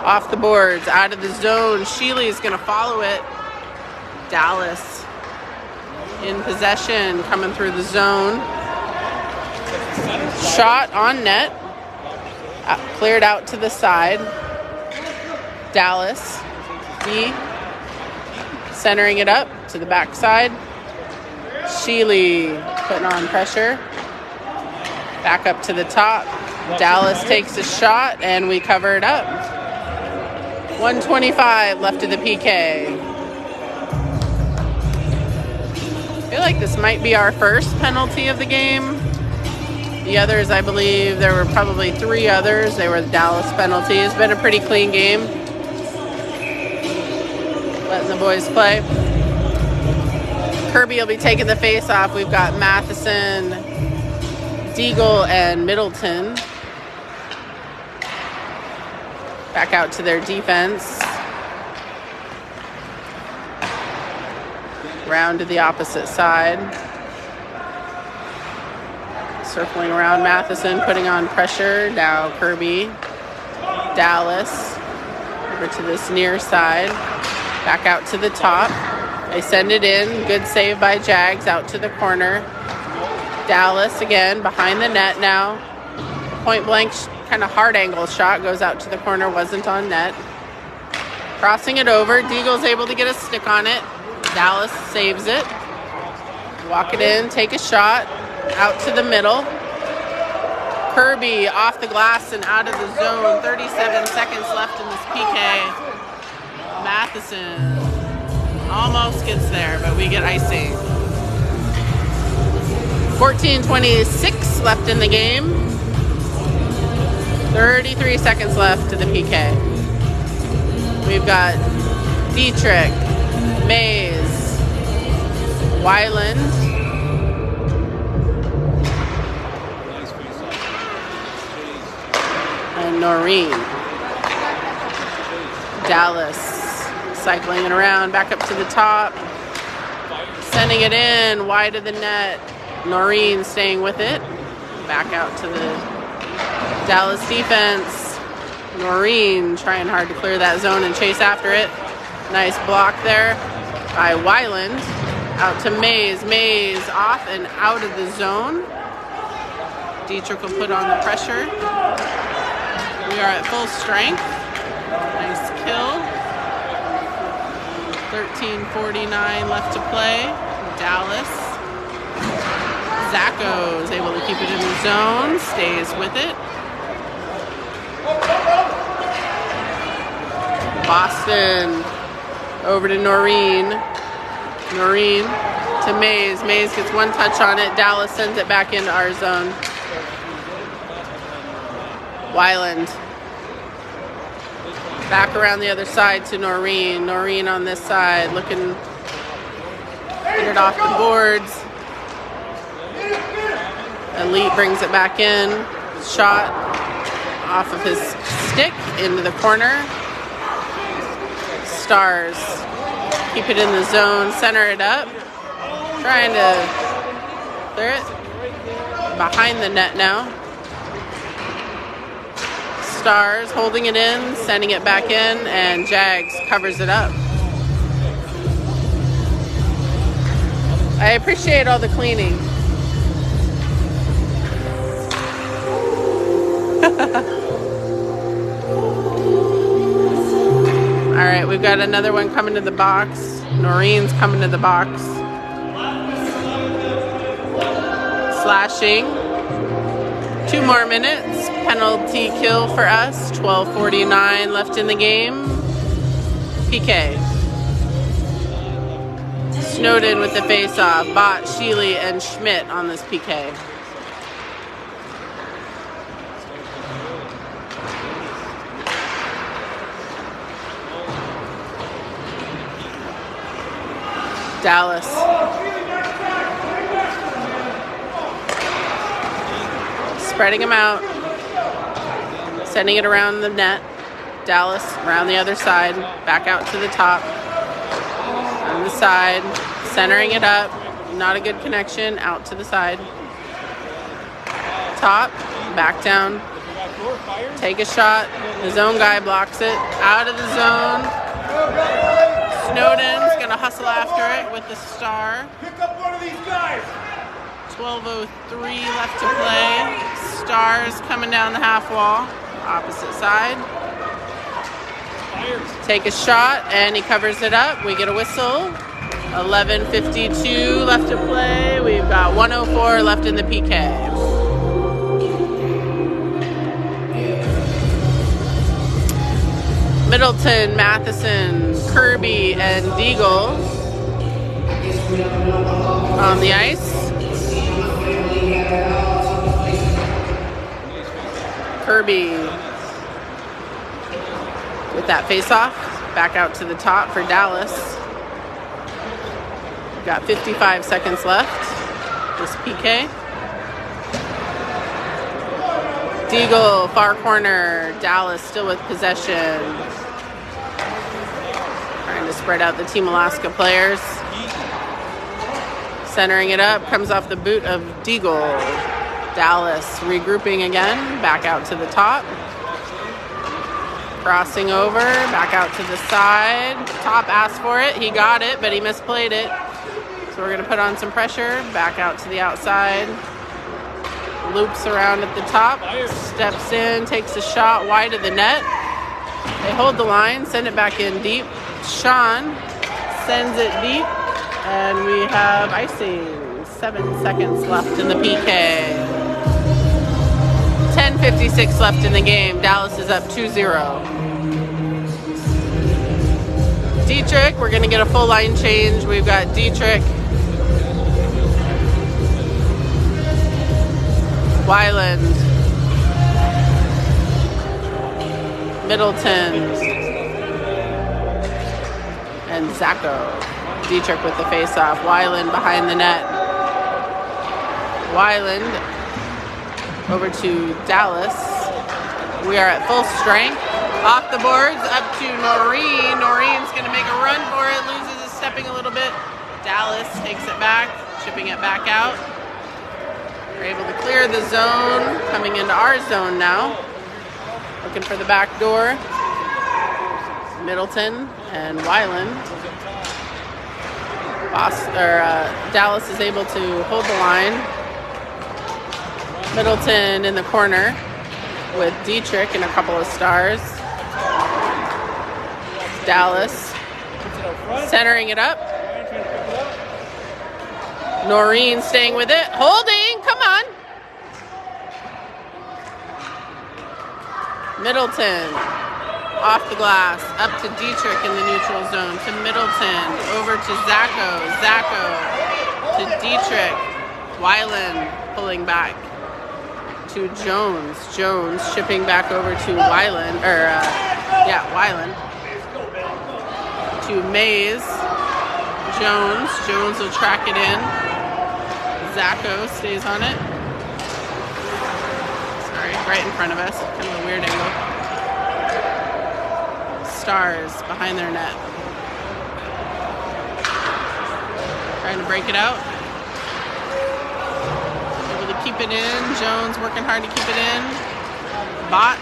Off the boards, out of the zone. Sheely is going to follow it. Dallas in possession, coming through the zone. Shot on net. Cleared out to the side. Dallas. D. Centering it up to the backside. Sheely putting on pressure. Back up to the top. Dallas takes a shot, and we cover it up. 1:25 left of the PK. I feel like this might be our first penalty of the game. The others, I believe, there were probably 3 others. They were the Dallas penalties. It's been a pretty clean game. Letting the boys play. Kirby will be taking the face off. We've got Matheson, Deagle, and Middleton. Back out to their defense. Round to the opposite side. Circling around Matheson, putting on pressure. Now Kirby. Dallas. Over to this near side. Back out to the top. They send it in. Good save by Jags out to the corner. Dallas again behind the net now. Point blank kind of hard angle shot goes out to the corner, wasn't on net. Crossing it over, Deagle's able to get a stick on it. Dallas saves it. Walk it in, take a shot, out to the middle. Kirby off the glass and out of the zone. 37 seconds left in this PK. Matheson almost gets there, but we get icing. 14:26 left in the game. 33 seconds left to the PK. We've got Dietrich, Mays, Weiland, and Noreen. Dallas cycling it around, back up to the top, sending it in, wide of the net. Noreen staying with it. Back out to the Dallas defense. Noreen trying hard to clear that zone and chase after it. Nice block there by Weiland. Out to Mays. Mays off and out of the zone. Dietrich will put on the pressure. We are at full strength. Nice kill. 13:49 left to play. Dallas. Zacco is able to keep it in the zone. Stays with it. Boston over to Noreen. Noreen to Mays. Mays gets one touch on it. Dallas sends it back into our zone. Weiland. Back around the other side to Noreen. Noreen on this side looking get it off the boards. Elite brings it back in. Shot off of his stick into the corner. Stars keep it in the zone, center it up. Trying to clear it. Behind the net now. Stars holding it in, sending it back in, and Jags covers it up. I appreciate all the cleaning. All right, we've got another one coming to the box. Noreen's coming to the box. Slashing. 2 more minutes. Penalty kill for us. 12:49 left in the game. PK. Snowden with the face-off. Bott, Sheely, and Schmidt on this PK. Dallas. Spreading them out. Sending it around the net. Dallas around the other side. Back out to the top. On the side. Centering it up. Not a good connection. Out to the side. Top. Back down. Take a shot. The zone guy blocks it. Out of the zone. Snowden's going to hustle after it with the star. Pick up one of these guys. 12:03 left to play. Stars coming down the half wall. Opposite side. Take a shot, and he covers it up. We get a whistle. 11:52 left to play. We've got 1:04 left in the PK. Middleton, Matheson, Kirby, and Deagle on the ice. Kirby with that face-off. Back out to the top for Dallas. We've got 55 seconds left. This PK. Deagle, far corner. Dallas still with possession. Trying to spread out the Team Alaska players. Centering it up. Comes off the boot of Deagle. Dallas regrouping again. Back out to the top. Crossing over. Back out to the side. Top asked for it. He got it, but he misplayed it. So we're going to put on some pressure. Back out to the outside. Loops around at the top. Steps in. Takes a shot wide of the net. They hold the line. Send it back in deep. Sean sends it deep. And we have icing. 7 seconds left in the PK. 10:56 left in the game. Dallas is up 2-0. Dietrich, we're going to get a full line change. We've got Dietrich, Weiland, Middleton, and Zacco. Dietrich with the face-off. Weiland behind the net. Weiland over to Dallas. We are at full strength. Off the boards, up to Noreen. Noreen's going to make a run for it. Loses his stepping a little bit. Dallas takes it back, chipping it back out. We're able to clear the zone. Coming into our zone now. Looking for the back door. Middleton and Weiland. Dallas is able to hold the line. Middleton in the corner with Dietrich and a couple of stars. Dallas centering it up. Noreen staying with it. Holding, come on. Middleton off the glass, up to Dietrich in the neutral zone, to Middleton, over to Zacco. Zacco to Dietrich. Weiland pulling back to Jones. Jones shipping back over to Weiland, Weiland. To Mays. Jones. Jones will track it in. Zacco stays on it. Sorry, right in front of us. Kind of a weird angle. Stars behind their net. Trying to break it out. Able to keep it in. Jones working hard to keep it in. Bott.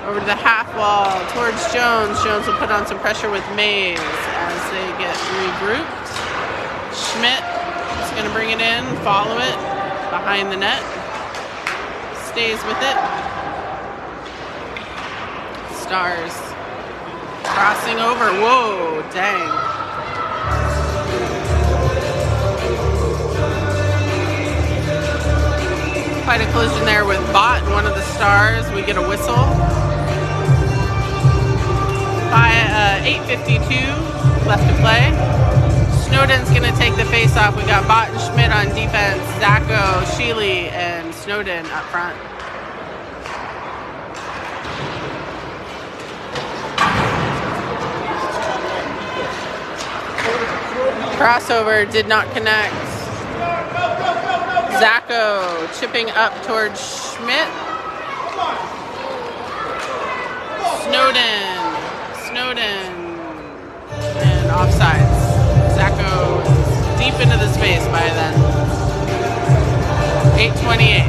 Over to the half wall towards Jones. Jones will put on some pressure with Mays as they get regrouped. Schmidt is going to bring it in, follow it behind the net. stays with it. Stars crossing over. Whoa, dang. Quite a collision there with Bot and one of the stars. We get a whistle. By 8:52 left to play. Snowden's going to take the face off. We got Bot and Schmidt on defense. Zacco, Sheely, and Snowden up front. Crossover did not connect. Zacco chipping up towards Schmidt. Snowden, and offsides. Zacco deep into the space by then. 8:28.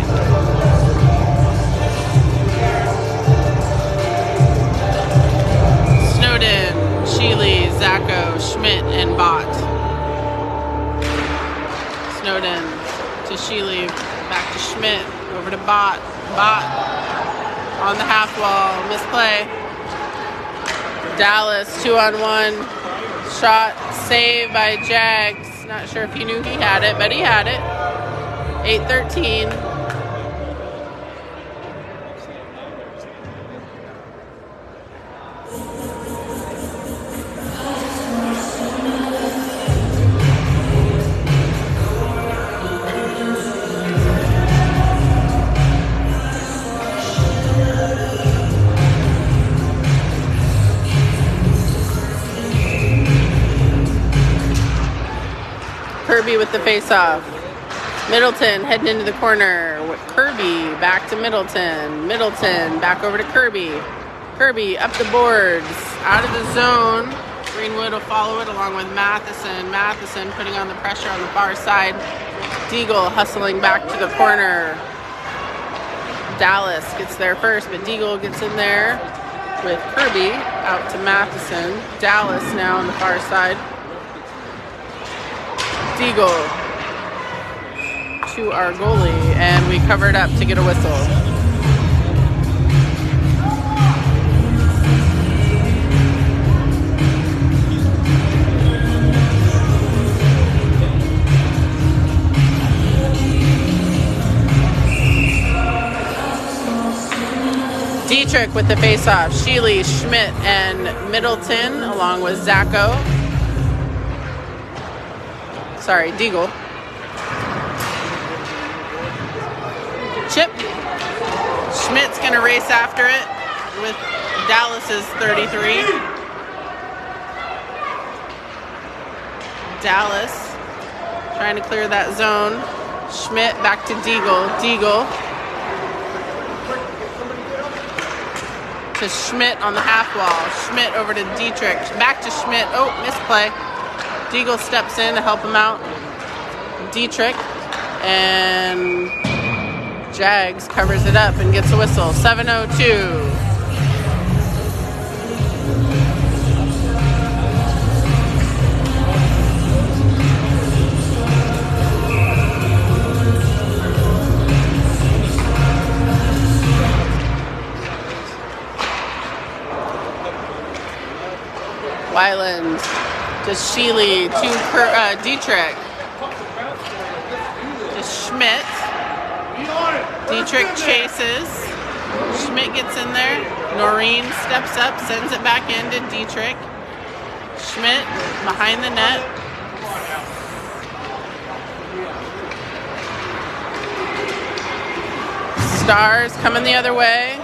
Snowden, Sheely, Zacco, Schmidt, and Bot. Snowden to Sheely, back to Schmidt, over to Bot. Bot on the half wall, misplay. Dallas 2-on-1 shot, save by Jags. Not sure if he knew he had it, but he had it. 8:13. Kirby with the face-off. Middleton heading into the corner. Kirby back to Middleton. Middleton back over to Kirby. Kirby up the boards. Out of the zone. Greenwood will follow it along with Matheson. Matheson putting on the pressure on the far side. Deagle hustling back to the corner. Dallas gets there first, but Deagle gets in there with Kirby out to Matheson. Dallas now on the far side. Deagle to our goalie, and we covered up to get a whistle. Dietrich with the face-off. Sheely, Schmidt, and Middleton along with Zacco. Sorry, Deagle. Chip. Schmidt's going to race after it with Dallas's 33. Dallas trying to clear that zone. Schmidt back to Deagle. Deagle to Schmidt on the half wall. Schmidt over to Dietrich. Back to Schmidt. Oh, misplay. Deagle steps in to help him out. Dietrich, and Jags covers it up and gets a whistle. 7:02. Weiland to Sheely to Dietrich. To Schmidt. Dietrich chases. Schmidt gets in there. Noreen steps up, sends it back into Dietrich. Schmidt behind the net. Stars coming the other way.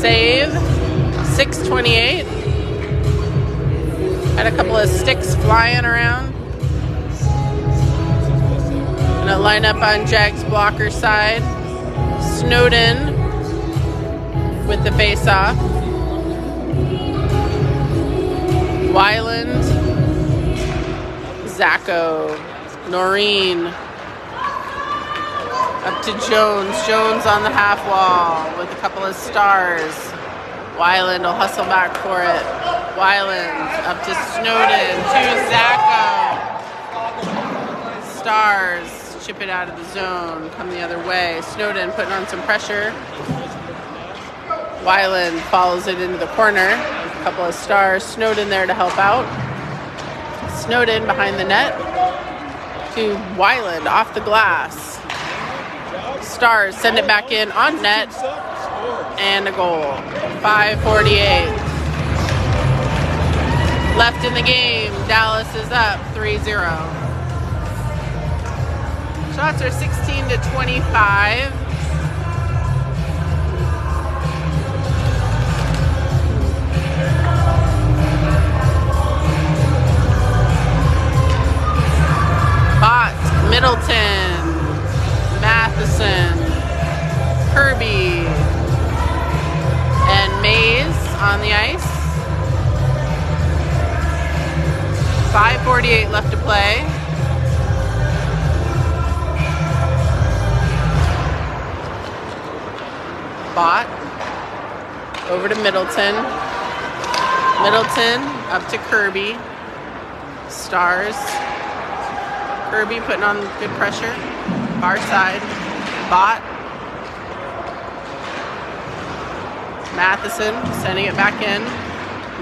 Save. 6:28. Had a couple of sticks flying around. Gonna line up on Jags blocker side. Snowden with the face-off. Weiland. Zacco. Noreen. Up to Jones. Jones on the half wall with a couple of stars. Weiland will hustle back for it. Weiland up to Snowden, to Zacko. Stars chip it out of the zone, come the other way. Snowden putting on some pressure. Weiland follows it into the corner. A couple of Stars. Snowden there to help out. Snowden behind the net to Weiland off the glass. Stars send it back in on net and a goal. 5:48 left in the game. Dallas is up 3-0. Shots are 16 to 25. Middleton, Matheson, Kirby, and Mays on the ice. 5:48 left to play. Bot over to Middleton. Middleton up to Kirby. Stars. Kirby putting on good pressure. Far side. Bot. Matheson sending it back in.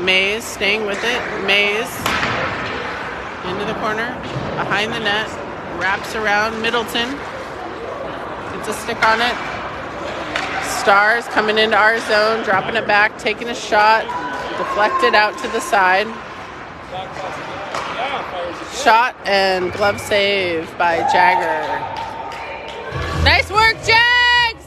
Mays staying with it. Mays into the corner. Behind the net. Wraps around. Middleton. Gets a stick on it. Stars coming into our zone. Dropping it back. Taking a shot. Deflected out to the side. Shot and glove save by Jagger. Nice work, Jags!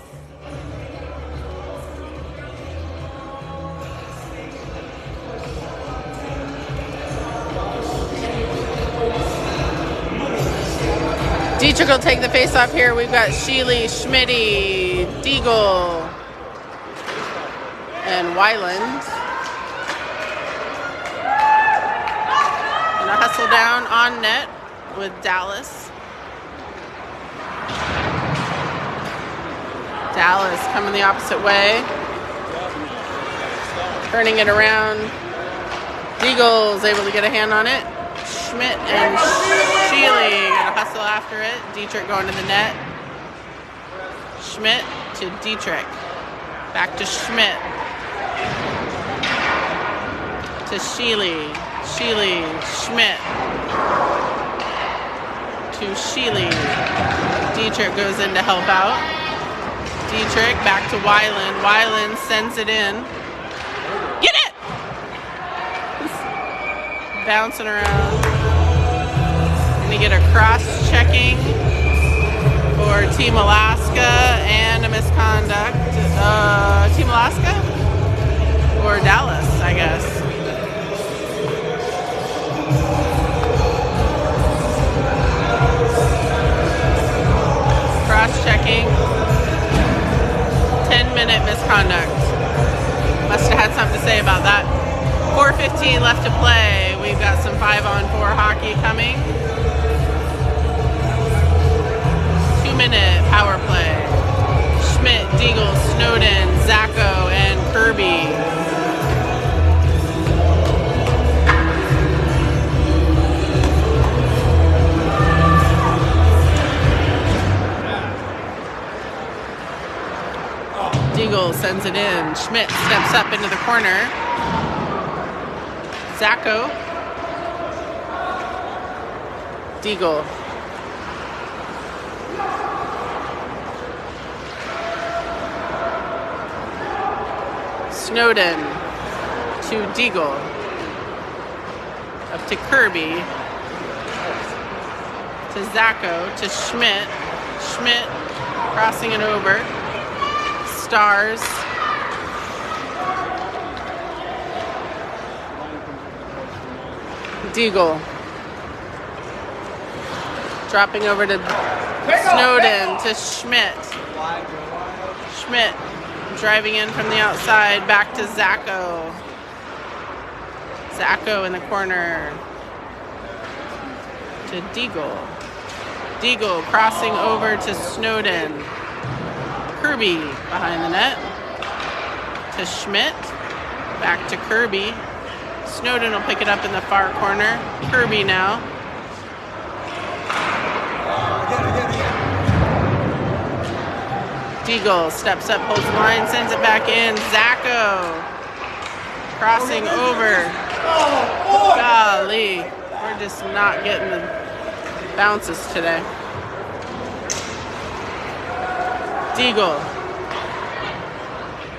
Dietrich will take the face off here. We've got Sheely, Schmitty, Deagle, and Weiland. Gonna hustle down on net with Dallas. Dallas coming the opposite way. Turning it around. Deagle's able to get a hand on it. Schmidt and Sheely gonna hustle after it. Dietrich going to the net. Schmidt to Dietrich. Back to Schmidt. To Sheely. Sheely, Schmidt to Sheely. Dietrich goes in to help out. Dietrich back to Weiland. Weiland sends it in. Get it! Bouncing around. Gonna get a cross-checking for Team Alaska and a misconduct. Team Alaska? Or Dallas, I guess. Cross-checking. 10-minute misconduct. Must have had something to say about that. 4:15 left to play. We've got some 5-on-4 hockey coming. 2-minute power play. Schmidt, Deagle, Snowden, Zacko, and Kirby. Deagle sends it in. Schmidt steps up into the corner. Zacko. Deagle. Snowden to Deagle. Up to Kirby. To Zacko. To Schmidt. Schmidt crossing it over. Stars. Deagle. Dropping over to Snowden to Schmidt. Schmidt driving in from the outside back to Zacko. Zacko in the corner to Deagle. Deagle crossing over to Snowden. Kirby behind the net to Schmidt. Back to Kirby. Snowden will pick it up in the far corner. Kirby now. Deagle steps up, holds the line, sends it back in. Zacco crossing over. Golly, we're just not getting the bounces today. Deagle.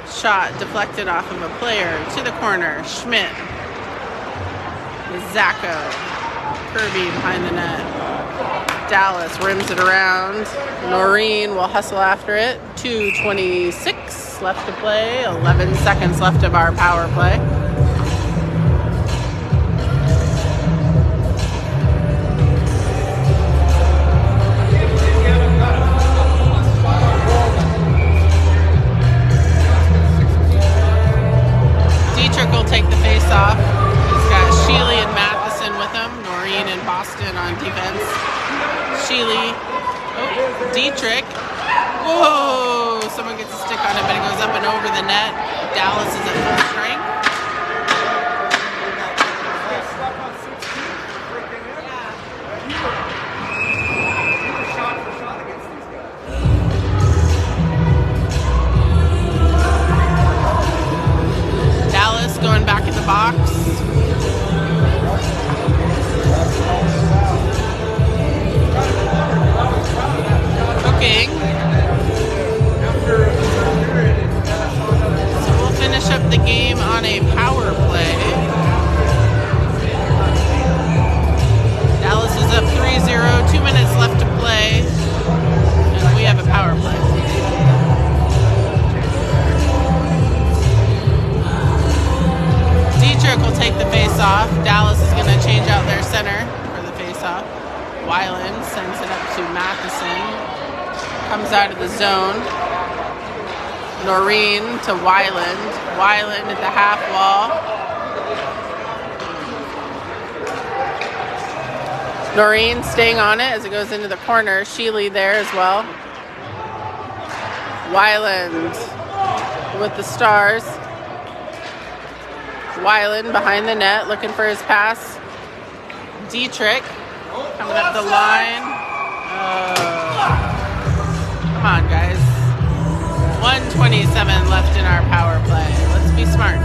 Shot deflected off of a player to the corner. Schmidt. Zacco. Kirby behind the net. Dallas rims it around. Noreen will hustle after it. 2:26 left to play. 11 seconds left of our power play. Will take the face off. He's got Sheely and Matheson with him. Noreen and Boston on defense. Sheely. Oh, Dietrich. Whoa! Someone gets a stick on it, but it goes up and over the net. Dallas is at full strength. Going back in the box. Cooking. So we'll finish up the game on a power play. Dallas is up 3-0, 2 minutes left to play, and we have a power play. Dietrich will take the face-off. Dallas is going to change out their center for the face-off. Weiland sends it up to Matheson. Comes out of the zone. Noreen to Weiland. Weiland at the half wall. Noreen staying on it as it goes into the corner. Sheely there as well. Weiland with the Stars. Weiland behind the net, looking for his pass. Dietrich coming up the line. Come on, guys. 1:27 left in our power play. Let's be smart.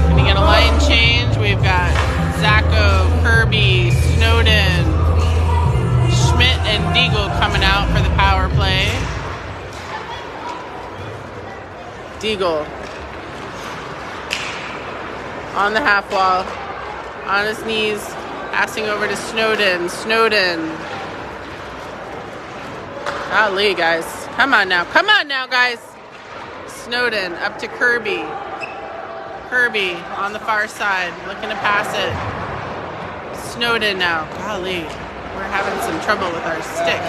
Gonna get a line change. We've got Zacco, Kirby, Snowden, Schmidt and Deagle coming out for the power play. Deagle on the half wall, on his knees, passing over to Snowden. Snowden. Golly, guys. Come on now, guys. Snowden up to Kirby. Kirby on the far side, looking to pass it. Snowden now. Golly. We're having some trouble with our stick.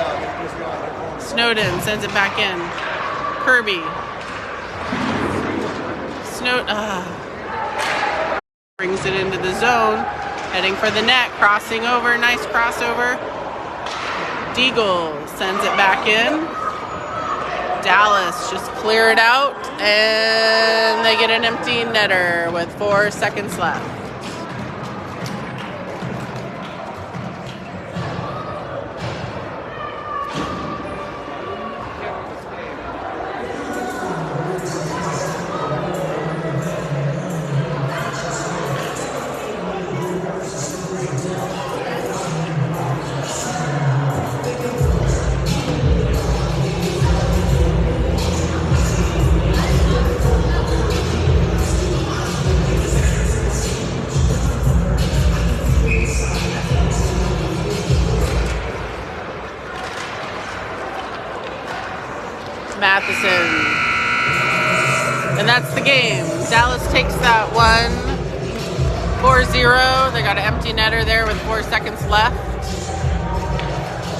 Snowden sends it back in. Kirby. Brings it into the zone. Heading for the net. Crossing over. Nice crossover. Deagle sends it back in. Dallas just clear it out. And they get an empty netter with 4 seconds left. Matheson. And that's the game. Dallas takes that one 4-0. They got an empty netter there with 4 seconds left.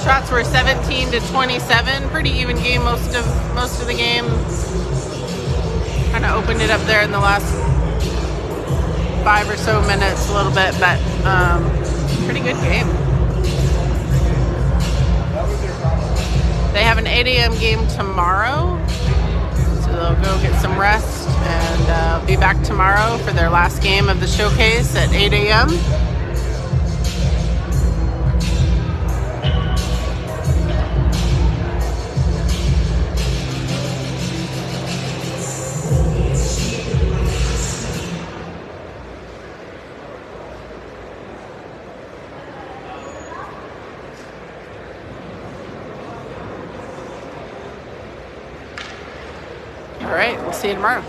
Shots were 17-27. Pretty even game most of the game. Kind of opened it up there in the last 5 or so minutes a little bit, but pretty good game. 8 a.m. game tomorrow. So they'll go get some rest and be back tomorrow for their last game of the showcase at 8 a.m. All right, we'll see you tomorrow.